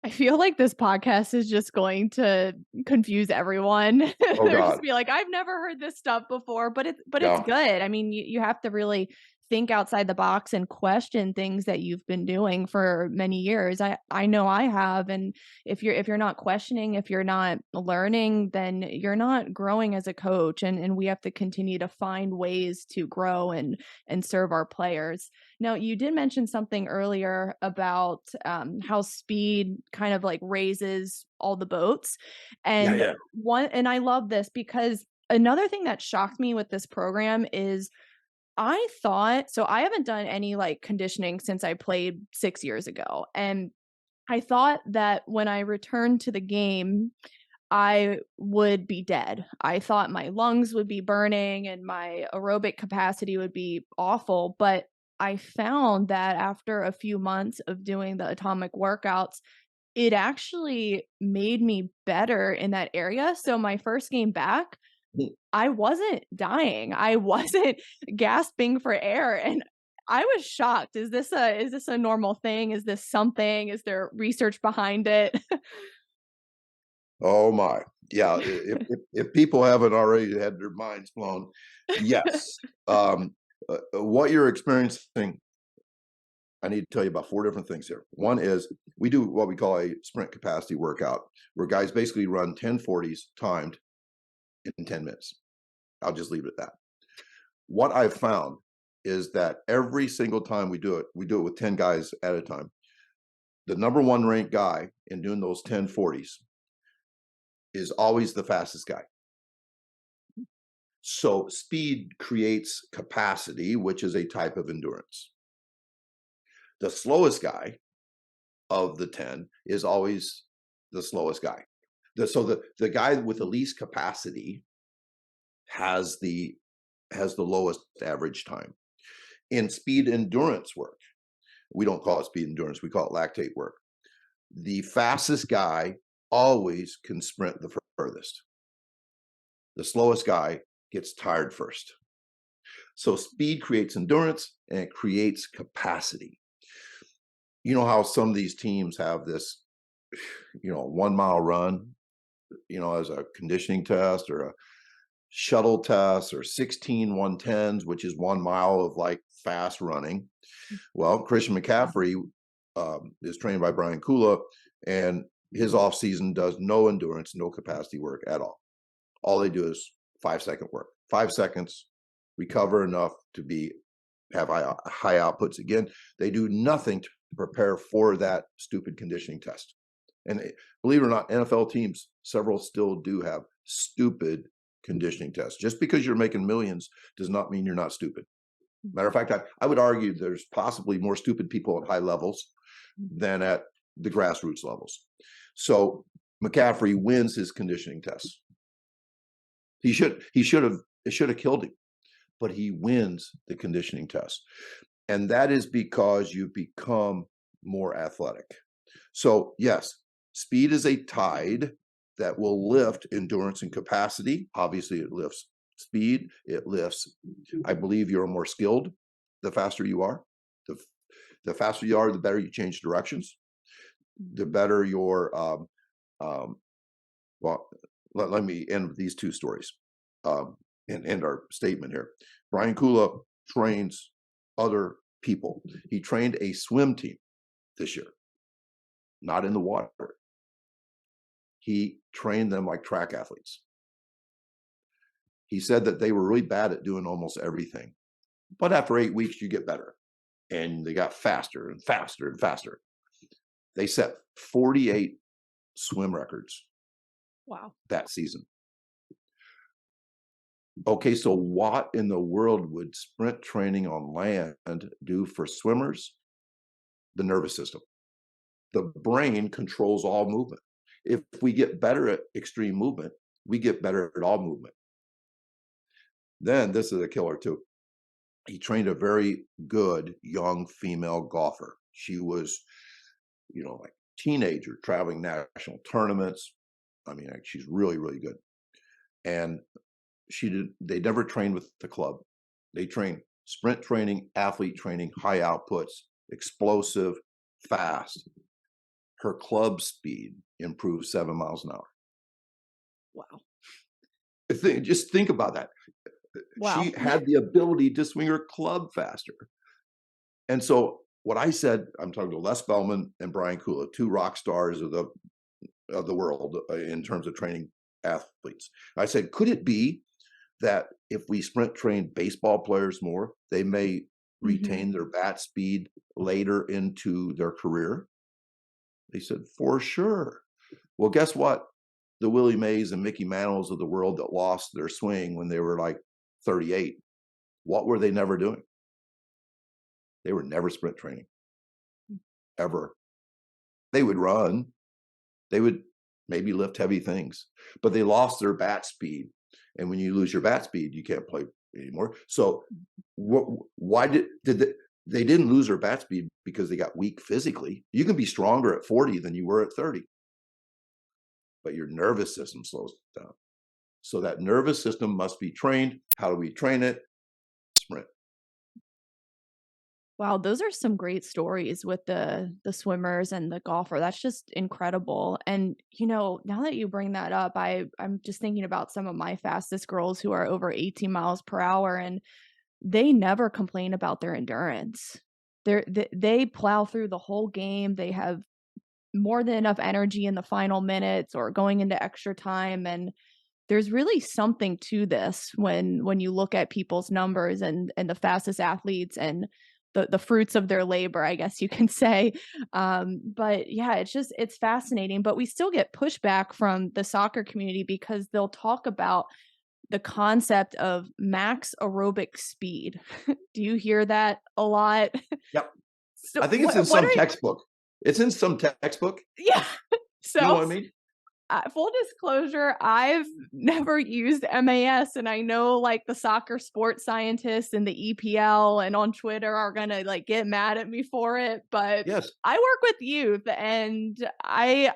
I feel like this podcast is just going to confuse everyone. Oh They're just God. be like, I've never heard this stuff before, but it's Yeah. good. I mean, you have to really think outside the box and question things that you've been doing for many years. I know I have, and if you're not questioning, if you're not learning, then you're not growing as a coach, and we have to continue to find ways to grow and serve our players. Now, you did mention something earlier about how speed kind of like raises all the boats. Yeah, And yeah. and I love this because another thing that shocked me with this program is I thought so I haven't done any, like, conditioning since I played 6 years ago, and I thought that when I returned to the game, I would be dead. I thought my lungs would be burning and my aerobic capacity would be awful, but I found that after a few months of doing the atomic workouts, it actually made me better in that area. So my first game back, Mm. I wasn't dying. I wasn't gasping for air, and I was shocked. Is this a normal thing? Is this something? Is there research behind it? Oh my. Yeah, if people haven't already had their minds blown, yes. What you're experiencing, I need to tell you about 4 different things here. One is we do what we call a sprint capacity workout, where guys basically run 1040s timed in 10 minutes. I'll just leave it at that. What I've found is that every single time we do it with 10 guys at a time. The number 1 ranked guy in doing those 1040s is always the fastest guy. So speed creates capacity, which is a type of endurance. The slowest guy of the 10 is always the slowest guy. So the guy with the least capacity has the lowest average time. In speed endurance work, we don't call it speed endurance, we call it lactate work. The fastest guy always can sprint the furthest. The slowest guy gets tired first. So speed creates endurance and it creates capacity. You know how some of these teams have this, 1 mile run, as a conditioning test or a shuttle test, or 16 110s, which is 1 mile of like fast running. Well, Christian McCaffrey is trained by Brian Kula, and his off season does no endurance, no capacity work at all. All they do is 5-second work, 5 seconds, recover enough to have high outputs again. They do nothing to prepare for that stupid conditioning test. And believe it or not, NFL teams, several still do have stupid conditioning tests. Just because you're making millions does not mean you're not stupid. Matter of fact, I would argue there's possibly more stupid people at high levels than at the grassroots levels. So McCaffrey wins his conditioning tests. It should have killed him, but he wins the conditioning test. And that is because you become more athletic. So yes, speed is a tide that will lift endurance and capacity. Obviously, it lifts speed. It lifts, I believe you're more skilled the faster you are. The faster you are, the better you change directions. The better your, well, let me end with these 2 stories and end our statement here. Brian Kula trains other people. He trained a swim team this year, not in the water. He trained them like track athletes. He said that they were really bad at doing almost everything. But after 8 weeks, you get better. And they got faster and faster and faster. They set 48 swim records Wow. that season. Okay, so what in the world would sprint training on land do for swimmers? The nervous system. The brain controls all movement. If we get better at extreme movement, we get better at all movement. Then this is a killer too. He trained a very good young female golfer. She was, like teenager, traveling national tournaments. I mean, she's really, really good. And they never trained with the club. They trained sprint training, athlete training, high outputs, explosive, fast. Her club speed improved 7 miles an hour. Wow. Just think about that. Wow. She had the ability to swing her club faster. And so what I said, I'm talking to Les Bellman and Brian Kula, two rock stars of the world in terms of training athletes. I said, could it be that if we sprint train baseball players more, they may Mhm. retain their bat speed later into their career? They said, for sure. Well, guess what? The Willie Mays and Mickey Mantles of the world that lost their swing when they were like 38, what were they never doing? They were never sprint training, ever. They would run, they would maybe lift heavy things, but they lost their bat speed. And when you lose your bat speed, you can't play anymore. So why they didn't lose their bat speed because they got weak physically. You can be stronger at 40 than you were at 30, but your nervous system slows down. So that nervous system must be trained. How do we train it? Sprint. Wow, those are some great stories with the swimmers and the golfer. That's just incredible. And now that you bring that up, I'm just thinking about some of my fastest girls who are over 18 miles per hour, and they never complain about their endurance. They plow through the whole game. They have more than enough energy in the final minutes or going into extra time, and there's really something to this when you look at people's numbers and the fastest athletes and the fruits of their labor, I guess you can say. But yeah, it's fascinating. But we still get pushback from the soccer community because they'll talk about the concept of max aerobic speed. Do you hear that a lot? Yep. So I think it's in what some are textbook. It's in some textbook. yeah. You know So what I mean? full disclosure, I've never used MAS, and I know like the soccer sports scientists and the EPL and on Twitter are gonna like get mad at me for it, but Yes. I work with youth and I'm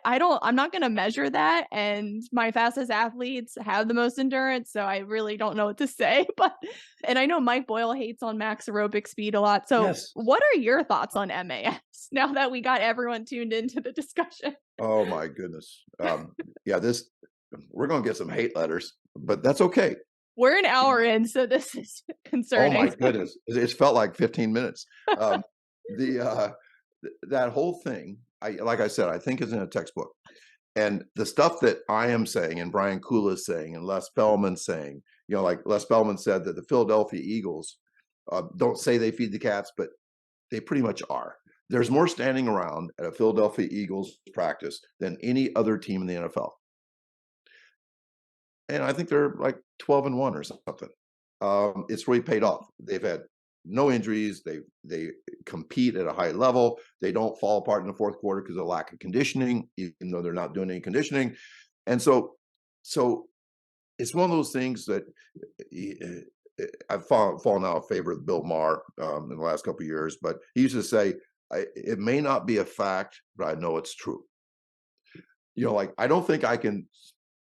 not gonna measure that. And my fastest athletes have the most endurance, so I really don't know what to say. But and I know Mike Boyle hates on max aerobic speed a lot. So Yes. what are your thoughts on MAS now that we got everyone tuned into the discussion? Oh my goodness. Yeah, this we're gonna get some hate letters, but that's okay. We're an You hour know, in, so this is oh my concerning. goodness. It's felt like 15 minutes. Um, the that whole thing, like I said, I think is in a textbook. And the stuff that I am saying and Brian Kula is saying and Les Bellman saying, like Les Bellman said that the Philadelphia Eagles don't say they feed the cats, but they pretty much are. There's more standing around at a Philadelphia Eagles practice than any other team in the NFL. And I think they're like 12-1 or something. It's really paid off. They've had no injuries. They compete at a high level. They don't fall apart in the fourth quarter because of lack of conditioning, even though they're not doing any conditioning. And so it's one of those things that I've fallen out of favor with Bill Maher in the last couple of years. But he used to say, "It may not be a fact, but I know it's true." Like I don't think I can.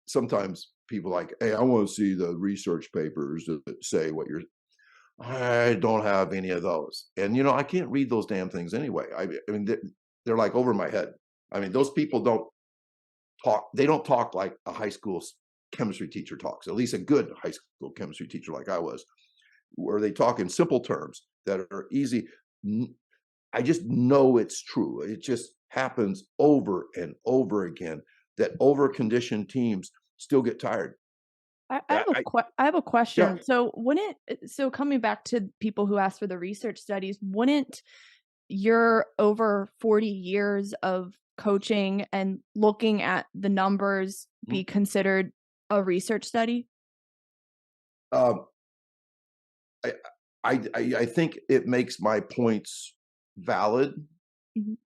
Sometimes people like, hey, I want to see the research papers that say what you're. I don't have any of those, and I can't read those damn things anyway. I mean, they're like over my head. I mean, those people don't talk. They don't talk like a high school chemistry teacher talks. At least a good high school chemistry teacher like I was, where they talk in simple terms that are easy. I just know it's true. It just happens over and over again that over-conditioned teams still get tired. I have a Yeah. question. So coming back to people who ask for the research studies, wouldn't your over 40 years of coaching and looking at the numbers Mhm. be considered a research study? Um, I, I think it makes my points valid, Mhm.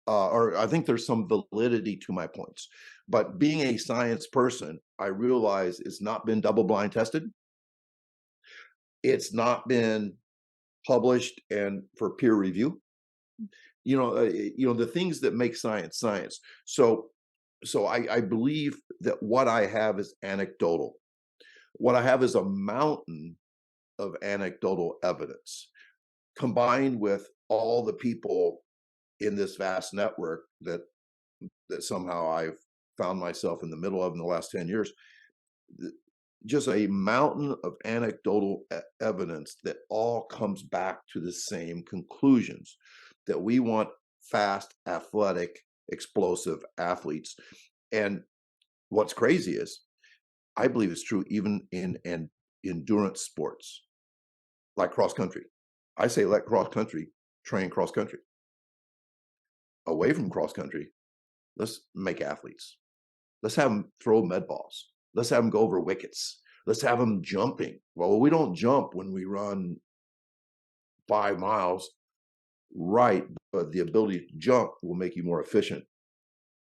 or I think there's some validity to my points. But being a science person, I realize it's not been double blind tested. It's not been published and for peer review. The things that make science science. So I believe that what I have is anecdotal. What I have is a mountain of anecdotal evidence combined with all the people in this vast network that somehow I've found myself in the middle of in the last 10 years. just a mountain of anecdotal evidence that all comes back to the same conclusions, that we want fast, athletic, explosive athletes. And what's crazy is, I believe it's true even in endurance sports like cross country. I say let cross country train cross country. Away from cross country, let's make athletes. Let's have them throw med balls. Let's have them go over wickets. Let's have them jumping. Well, we don't jump when we run 5 miles, right? But the ability to jump will make you more efficient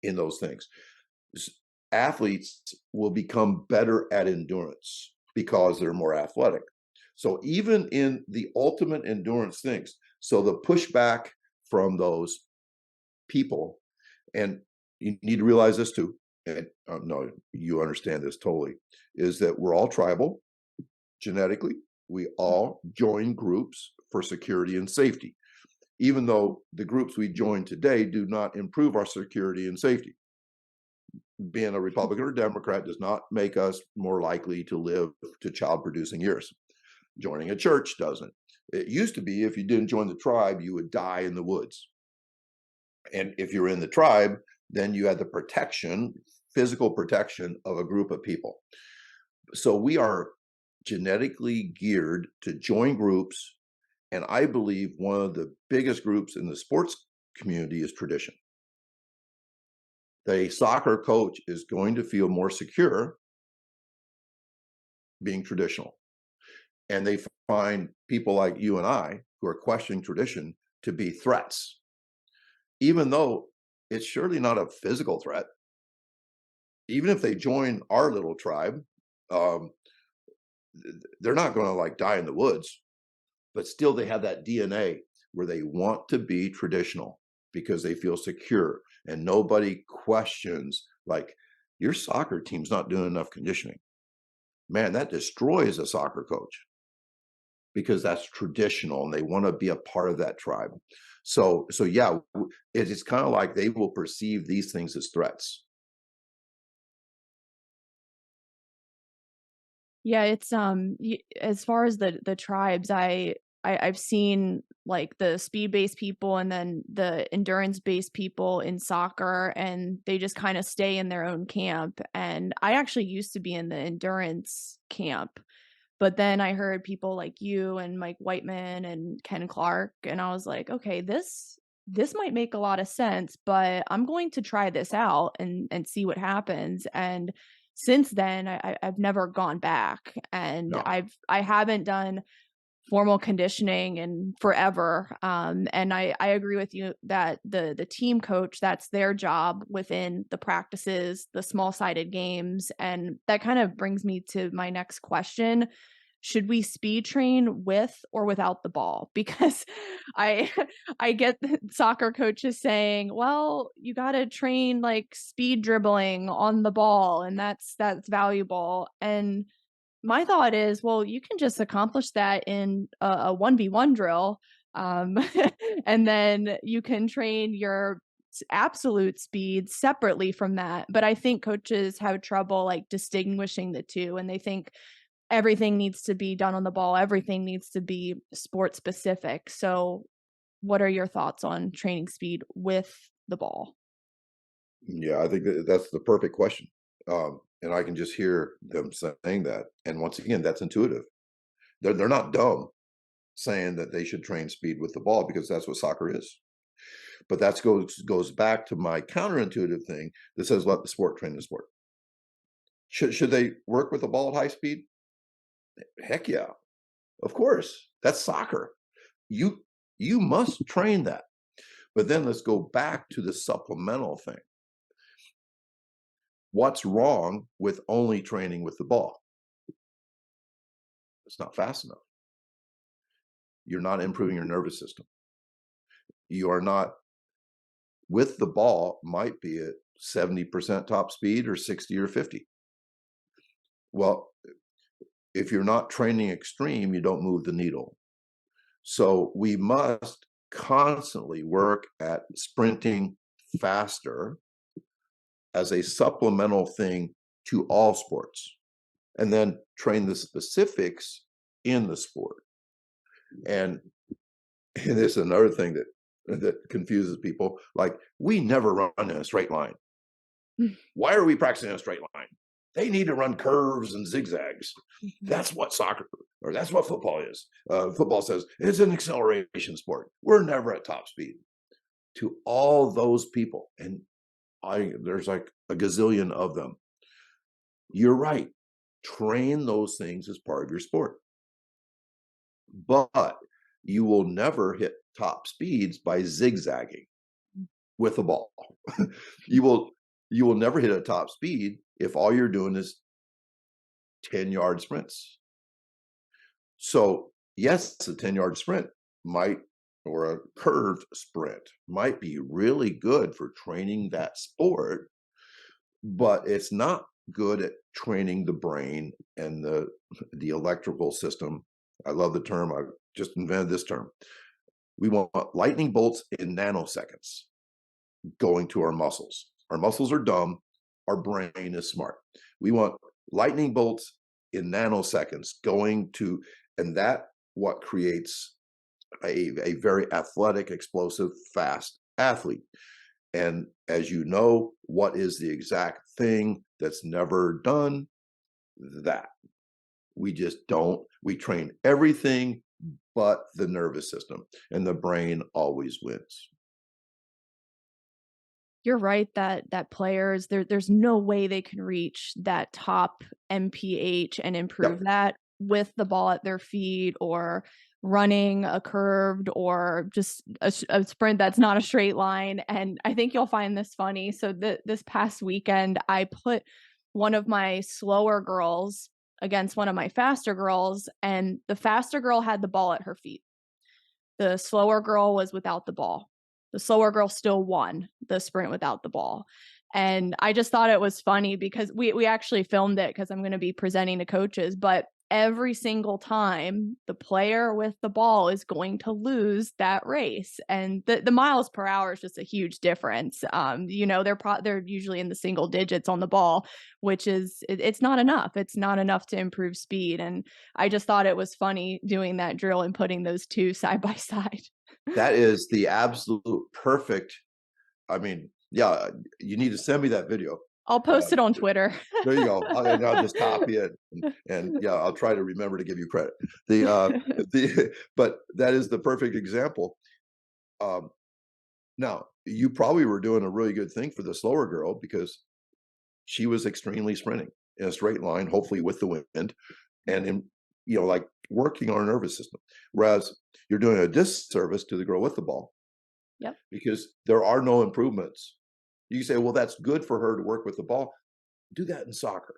in those things. Athletes will become better at endurance because they're more athletic. So even in the ultimate endurance things, so the pushback from those people, and you need to realize this too, and no, you understand this totally, is that we're all tribal genetically. We all join groups for security and safety, even though the groups we join today do not improve our security and safety. Being a Republican or Democrat does not make us more likely to live to child producing years. Joining a church doesn't. It used to be if you didn't join the tribe, you would die in the woods. And if you're in the tribe, then you had the protection, physical protection of a group of people. So we are genetically geared to join groups. And I believe one of the biggest groups in the sports community is tradition. The soccer coach is going to feel more secure being traditional. And they find people like you and I who are questioning tradition to be threats, even though it's surely not a physical threat. Even if they join our little tribe, they're not going to like die in the woods, but still they have that DNA where they want to be traditional because they feel secure and nobody questions, like, your soccer team's not doing enough conditioning. Man, that destroys a soccer coach because that's traditional and they want to be a part of that tribe. So yeah, it's kind of like they will perceive these things as threats. Yeah, it's as far as the tribes, I've seen like the speed-based people and then the endurance-based people in soccer, and they just kind of stay in their own camp. And I actually used to be in the endurance camp, but then I heard people like you and Mike Whiteman and Ken Clark, and I was like, okay, this might make a lot of sense, but I'm going to try this out and see what happens. And since then, I've never gone back, and No. I haven't done formal conditioning in forever. And I agree with you that the team coach, that's their job within the practices, the small sided games, and that kind of brings me to my next question: should we speed train with or without the ball? Because I I get soccer coaches saying, "Well, you got to train like speed dribbling on the ball and that's valuable." And my thought is, well, you can just accomplish that in a 1v1 drill. Um, and then you can train your absolute speed separately from that. But I think coaches have trouble like distinguishing the two, and they think everything needs to be done on the ball, everything needs to be sport specific. So, what are your thoughts on training speed with the ball? Yeah, I think that's the perfect question. And I can just hear them saying that. And once again, that's intuitive. They're not dumb saying that they should train speed with the ball because that's what soccer is. But that goes back to my counterintuitive thing that says let the sport train the sport. Should they work with the ball at high speed? Heck yeah, of course. That's soccer. You you must train that. But then let's go back to the supplemental thing. What's wrong with only training with the ball? It's not fast enough. You're not improving your nervous system. You are not, with the ball, might be at 70% top speed or 60 or 50. Well, if you're not training extreme, you don't move the needle. So we must constantly work at sprinting faster as a supplemental thing to all sports. and then train the specifics in the sport. And this is another thing that confuses people. Like, we never run in a straight line. Why are we practicing in a straight line? They need to run curves and zigzags. That's what soccer, or that's what football is. Football says it's an acceleration sport. We're never at top speed. To all those people, and there's like a gazillion of them, you're right. Train those things as part of your sport. But you will never hit top speeds by zigzagging with the ball. you will never hit a top speed if all you're doing is 10-yard sprints. So yes, a 10-yard sprint might, or a curved sprint might be really good for training that sport, but it's not good at training the brain and the electrical system. I love the term. I just invented this term. We want lightning bolts in nanoseconds going to our muscles. Our muscles are dumb. Our brain is smart. We want lightning bolts in nanoseconds going to, and that what creates a very athletic, explosive, fast athlete. And as you know, what is the exact thing that's never done? That. We just don't. We train everything but the nervous system, and the brain always wins. You're right that players there's no way they can reach that top MPH and improve Yep. that with the ball at their feet, or running a curved, or just a sprint that's not a straight line. And I think you'll find this funny. So this past weekend, I put one of my slower girls against one of my faster girls, and the faster girl had the ball at her feet. The slower girl was without the ball. The slower girl still won the sprint without the ball. And I just thought it was funny because we actually filmed it because I'm going to be presenting to coaches, but every single time the player with the ball is going to lose that race. And the miles per hour is just a huge difference. They're usually in the single digits on the ball, which is, it's not enough. It's not enough to improve speed. And I just thought it was funny doing that drill and putting those two side by side. That is the absolute perfect. I mean, yeah, you need to send me that video. I'll post it on Twitter. There you go. I'll just copy it, and yeah, I'll try to remember to give you credit. But that is the perfect example. Now, you probably were doing a really good thing for the slower girl because she was extremely sprinting in a straight line, hopefully with the wind, and like working on her nervous system. Whereas you're doing a disservice to the girl with the ball. Yep. Because there are no improvements. You say, well, that's good for her to work with the ball. Do that in soccer.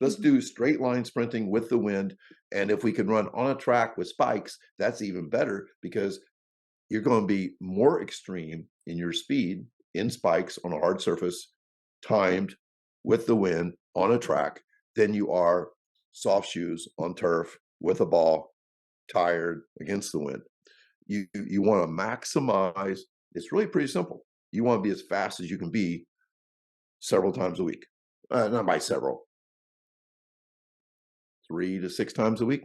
Let's do straight line sprinting with the wind. And if we can run on a track with spikes, that's even better because you're going to be more extreme in your speed in spikes on a hard surface, timed with the wind on a track, than you are soft shoes on turf with a ball, tired against the wind. You want to maximize. It's really pretty simple. You want to be as fast as you can be several times a week. Not by several, 3 to 6 times a week,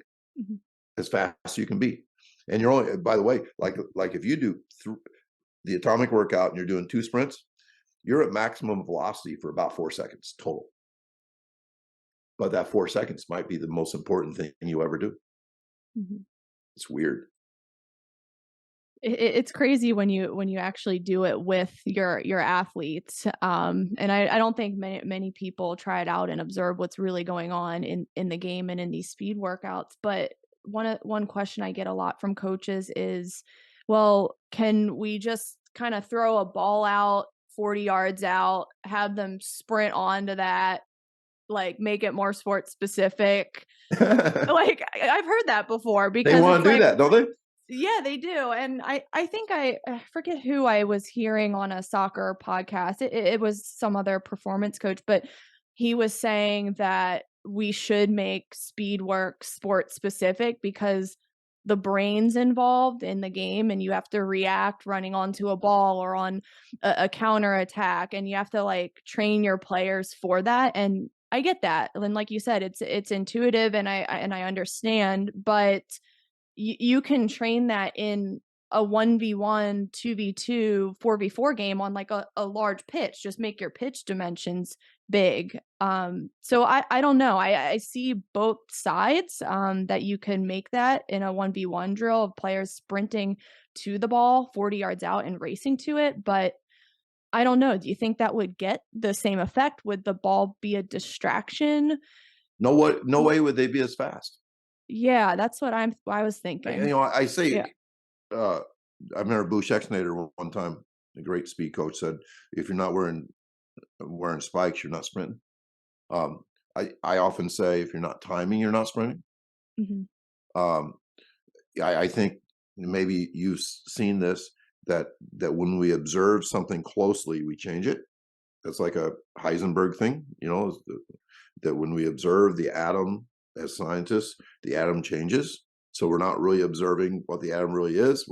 as fast as you can be. And you're only, by the way, like if you do the atomic workout and you're doing 2 sprints, you're at maximum velocity for about 4 seconds total. But that 4 seconds might be the most important thing you ever do. It's weird. It's crazy when you actually do it with your athletes. And I don't think many people try it out and observe what's really going on in the game and in these speed workouts. But one question I get a lot from coaches is, well, can we just kind of throw a ball out 40 yards out, have them sprint onto that, like make it more sports specific? Like I've heard that before because they want to do that, don't they? Yeah, they do. And I think I forget who I was hearing on a soccer podcast. It was some other performance coach, but he was saying that we should make speed work sport specific because the brain's involved in the game and you have to react running onto a ball or on a counter attack, and you have to like train your players for that. And I get that, and like you said, it's intuitive, and I understand, but you can train that in a 1v1, 2v2, 4v4 game on like a large pitch. Just make your pitch dimensions big. So I don't know. I see both sides that you can make that in a 1v1 drill of players sprinting to the ball 40 yards out and racing to it. But I don't know. Do you think that would get the same effect? Would the ball be a distraction? No way would they be as fast. Yeah, that's what I was You thinking. know, I say, Yeah. uh, I remember Bush Exnader one time, the great speed coach, said, "If you're not wearing spikes, you're not sprinting." Um, I often say, if you're not timing, you're not sprinting. Mhm. Um, I think maybe you've seen this, that when we observe something closely, we change it. That's like a Heisenberg thing, you know, that when we observe the atom as scientists, the atom changes. So we're not really observing what the atom really is.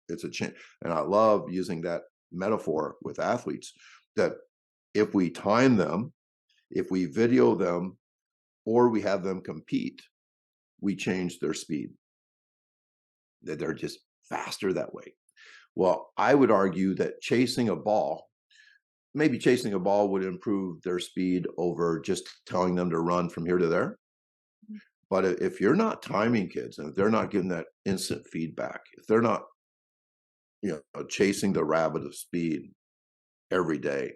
It's a change. And I love using that metaphor with athletes, that if we time them, if we video them, or we have them compete, we change their speed. That they're just faster that way. Well, I would argue that maybe chasing a ball would improve their speed over just telling them to run from here to there. But if you're not timing kids, and if they're not getting that instant feedback, if they're not, chasing the rabbit of speed every day,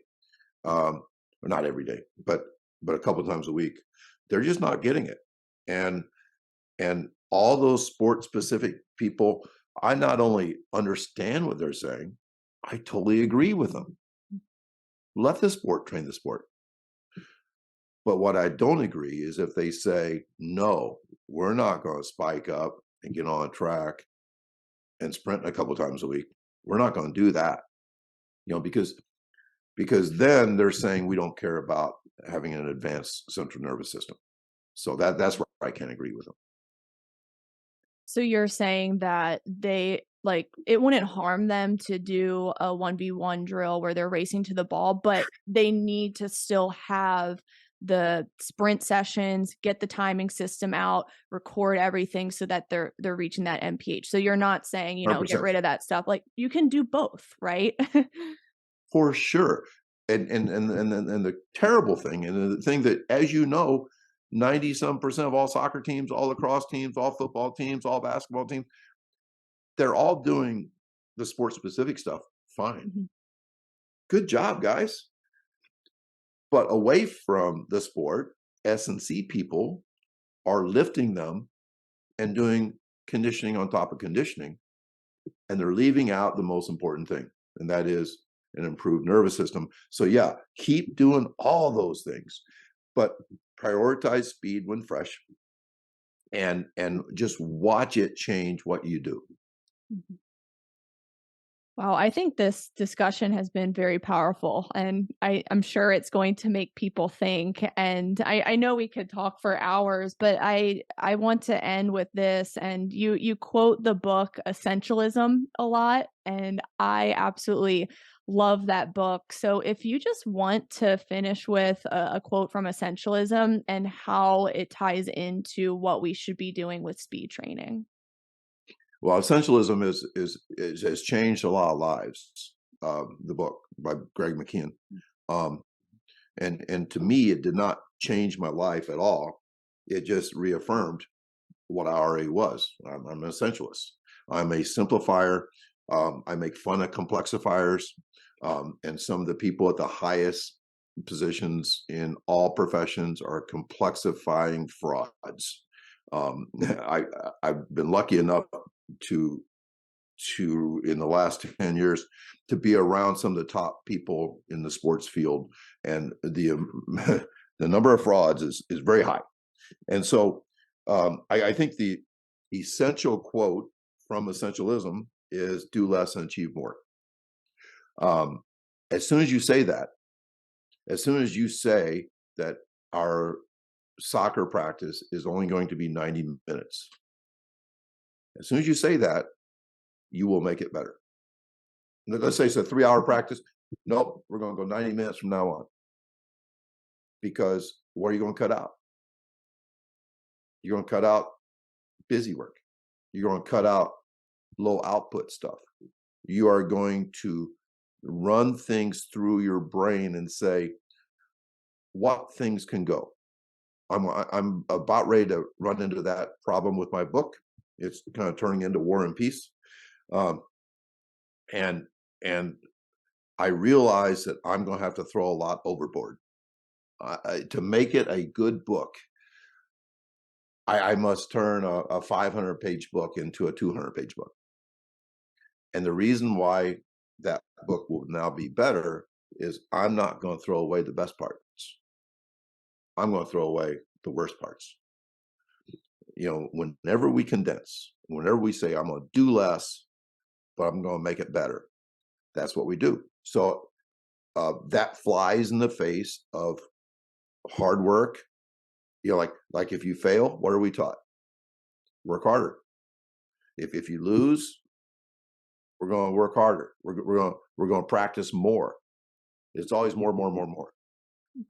or not every day, but a couple of times a week, they're just not getting it. And and all those sport specific people, I not only understand what they're saying, I totally agree with them. Let the sport train the sport. But what I don't agree is if they say, no, we're not going to spike up and get on track and sprint a couple times a week. We're not going to do that, because then they're saying we don't care about having an advanced central nervous system. So that's where I can't agree with them. So you're saying that it wouldn't harm them to do a 1v1 drill where they're racing to the ball, but they need to still have the sprint sessions, get the timing system out, record everything so that they're reaching that MPH. So you're not saying, get 100%. rid of that stuff. Like you can do both, right? For sure. And the terrible thing, and the thing that, as you know, 90 some percent of all soccer teams, all lacrosse teams, all football teams, all basketball teams, they're all doing the sport specific stuff fine. Mhm. Good job, guys. But away from the sport, S&C people are lifting them and doing conditioning on top of conditioning, and they're leaving out the most important thing, and that is an improved nervous system. So yeah, keep doing all those things, but prioritize speed when fresh, and just watch it change what you do. Mhm. Wow, I think this discussion has been very powerful, and I'm sure it's going to make people think. And I know we could talk for hours, but I want to end with this. And you quote the book Essentialism a lot, and I absolutely love that book. So if you just want to finish with a quote from Essentialism and how it ties into what we should be doing with speed training. Well, essentialism has changed a lot of lives. The book by Greg McKeon, um, and to me, it did not change my life at all. It just reaffirmed what I already was. I'm an essentialist. I'm a simplifier. I make fun of complexifiers, and some of the people at the highest positions in all professions are complexifying frauds. I, I've been lucky enough to in the last 10 years to be around some of the top people in the sports field, and the the number of frauds is very high. And so I think the essential quote from essentialism is do less and achieve more. Um, as soon as you say that, as soon as you say that our soccer practice is only going to be 90 minutes, as soon as you say that, you will make it better. Let's say it's a 3-hour practice. Nope, we're going to go 90 minutes from now on, because what are you going to cut out? You're going to cut out busy work. You're going to cut out low output stuff. You are going to run things through your brain and say, what things can go? I'm about ready to run into that problem with my book. It's kind of turning into War and Peace. And I realize that I'm going to have to throw a lot overboard. To make it a good book, I must turn a 500-page book into a 200-page book. And the reason why that book will now be better is I'm not going to throw away the best parts. I'm going to throw away the worst parts. Whenever we condense, whenever we say, I'm going to do less, but I'm going to make it better, that's what we do. So that flies in the face of hard work. Like if you fail, what are we taught? Work harder. If you lose, we're going to work harder. We're going to practice more. It's always more.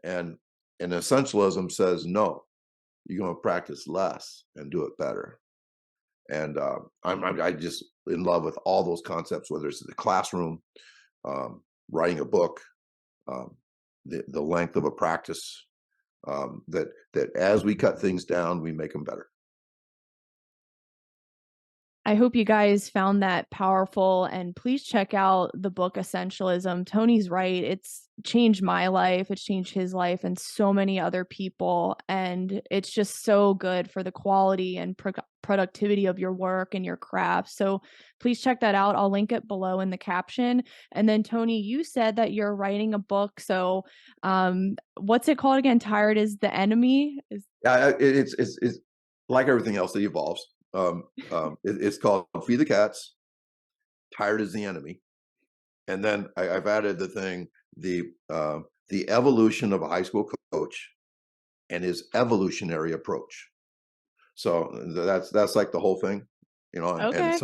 And Essentialism says, no, you're going to practice less and do it better. And I just in love with all those concepts, whether it's the classroom, writing a book, the length of a practice, that as we cut things down, we make them better. I hope you guys found that powerful, and please check out the book Essentialism. Tony's right. It's changed my life. It's changed his life and so many other people. And it's just so good for the quality and productivity of your work and your craft. So please check that out. I'll link it below in the caption. And then Tony, you said that you're writing a book. So what's it called again? Tired is the enemy? It's like everything else that evolves. It's called Feed the Cats, Tired is the Enemy. And then I've added the thing, the evolution of a high school coach and his evolutionary approach. So that's like the whole thing, Okay. And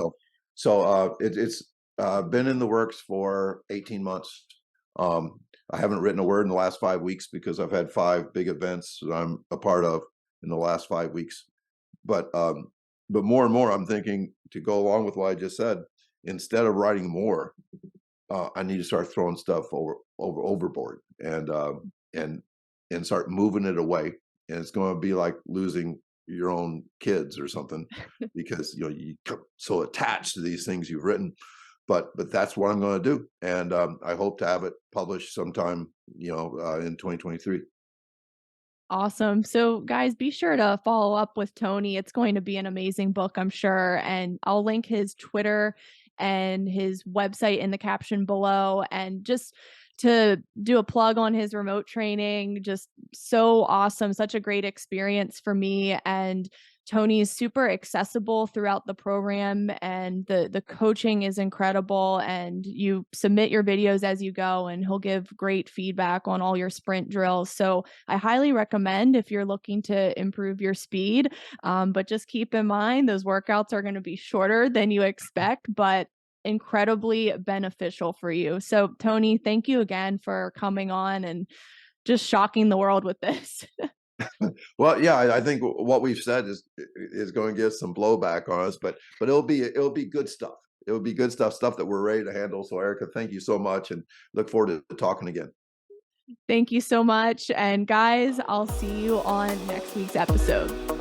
so it's been in the works for 18 months. I haven't written a word in the last 5 weeks because I've had 5 big events that I'm a part of in the last 5 weeks. But more and more, I'm thinking, to go along with what I just said, instead of writing more, I need to start throwing stuff overboard and start moving it away. And it's going to be like losing your own kids or something, because you become so attached to these things you've written. But that's what I'm going to do, and I hope to have it published sometime, in 2023. Awesome. So guys, be sure to follow up with Tony. It's going to be an amazing book, I'm sure. And I'll link his Twitter and his website in the caption below. And just to do a plug on his remote training, just so awesome. Such a great experience for me. And Tony's super accessible throughout the program, and the coaching is incredible, and you submit your videos as you go, and he'll give great feedback on all your sprint drills. So I highly recommend if you're looking to improve your speed, but just keep in mind those workouts are going to be shorter than you expect, but incredibly beneficial for you. So Tony, thank you again for coming on and just shocking the world with this. Well, yeah, I think what we've said is going to get some blowback on us, but it'll be good stuff. It will be good stuff that we're ready to handle. So Erica, thank you so much, and look forward to talking again. Thank you so much. And guys, I'll see you on next week's episode.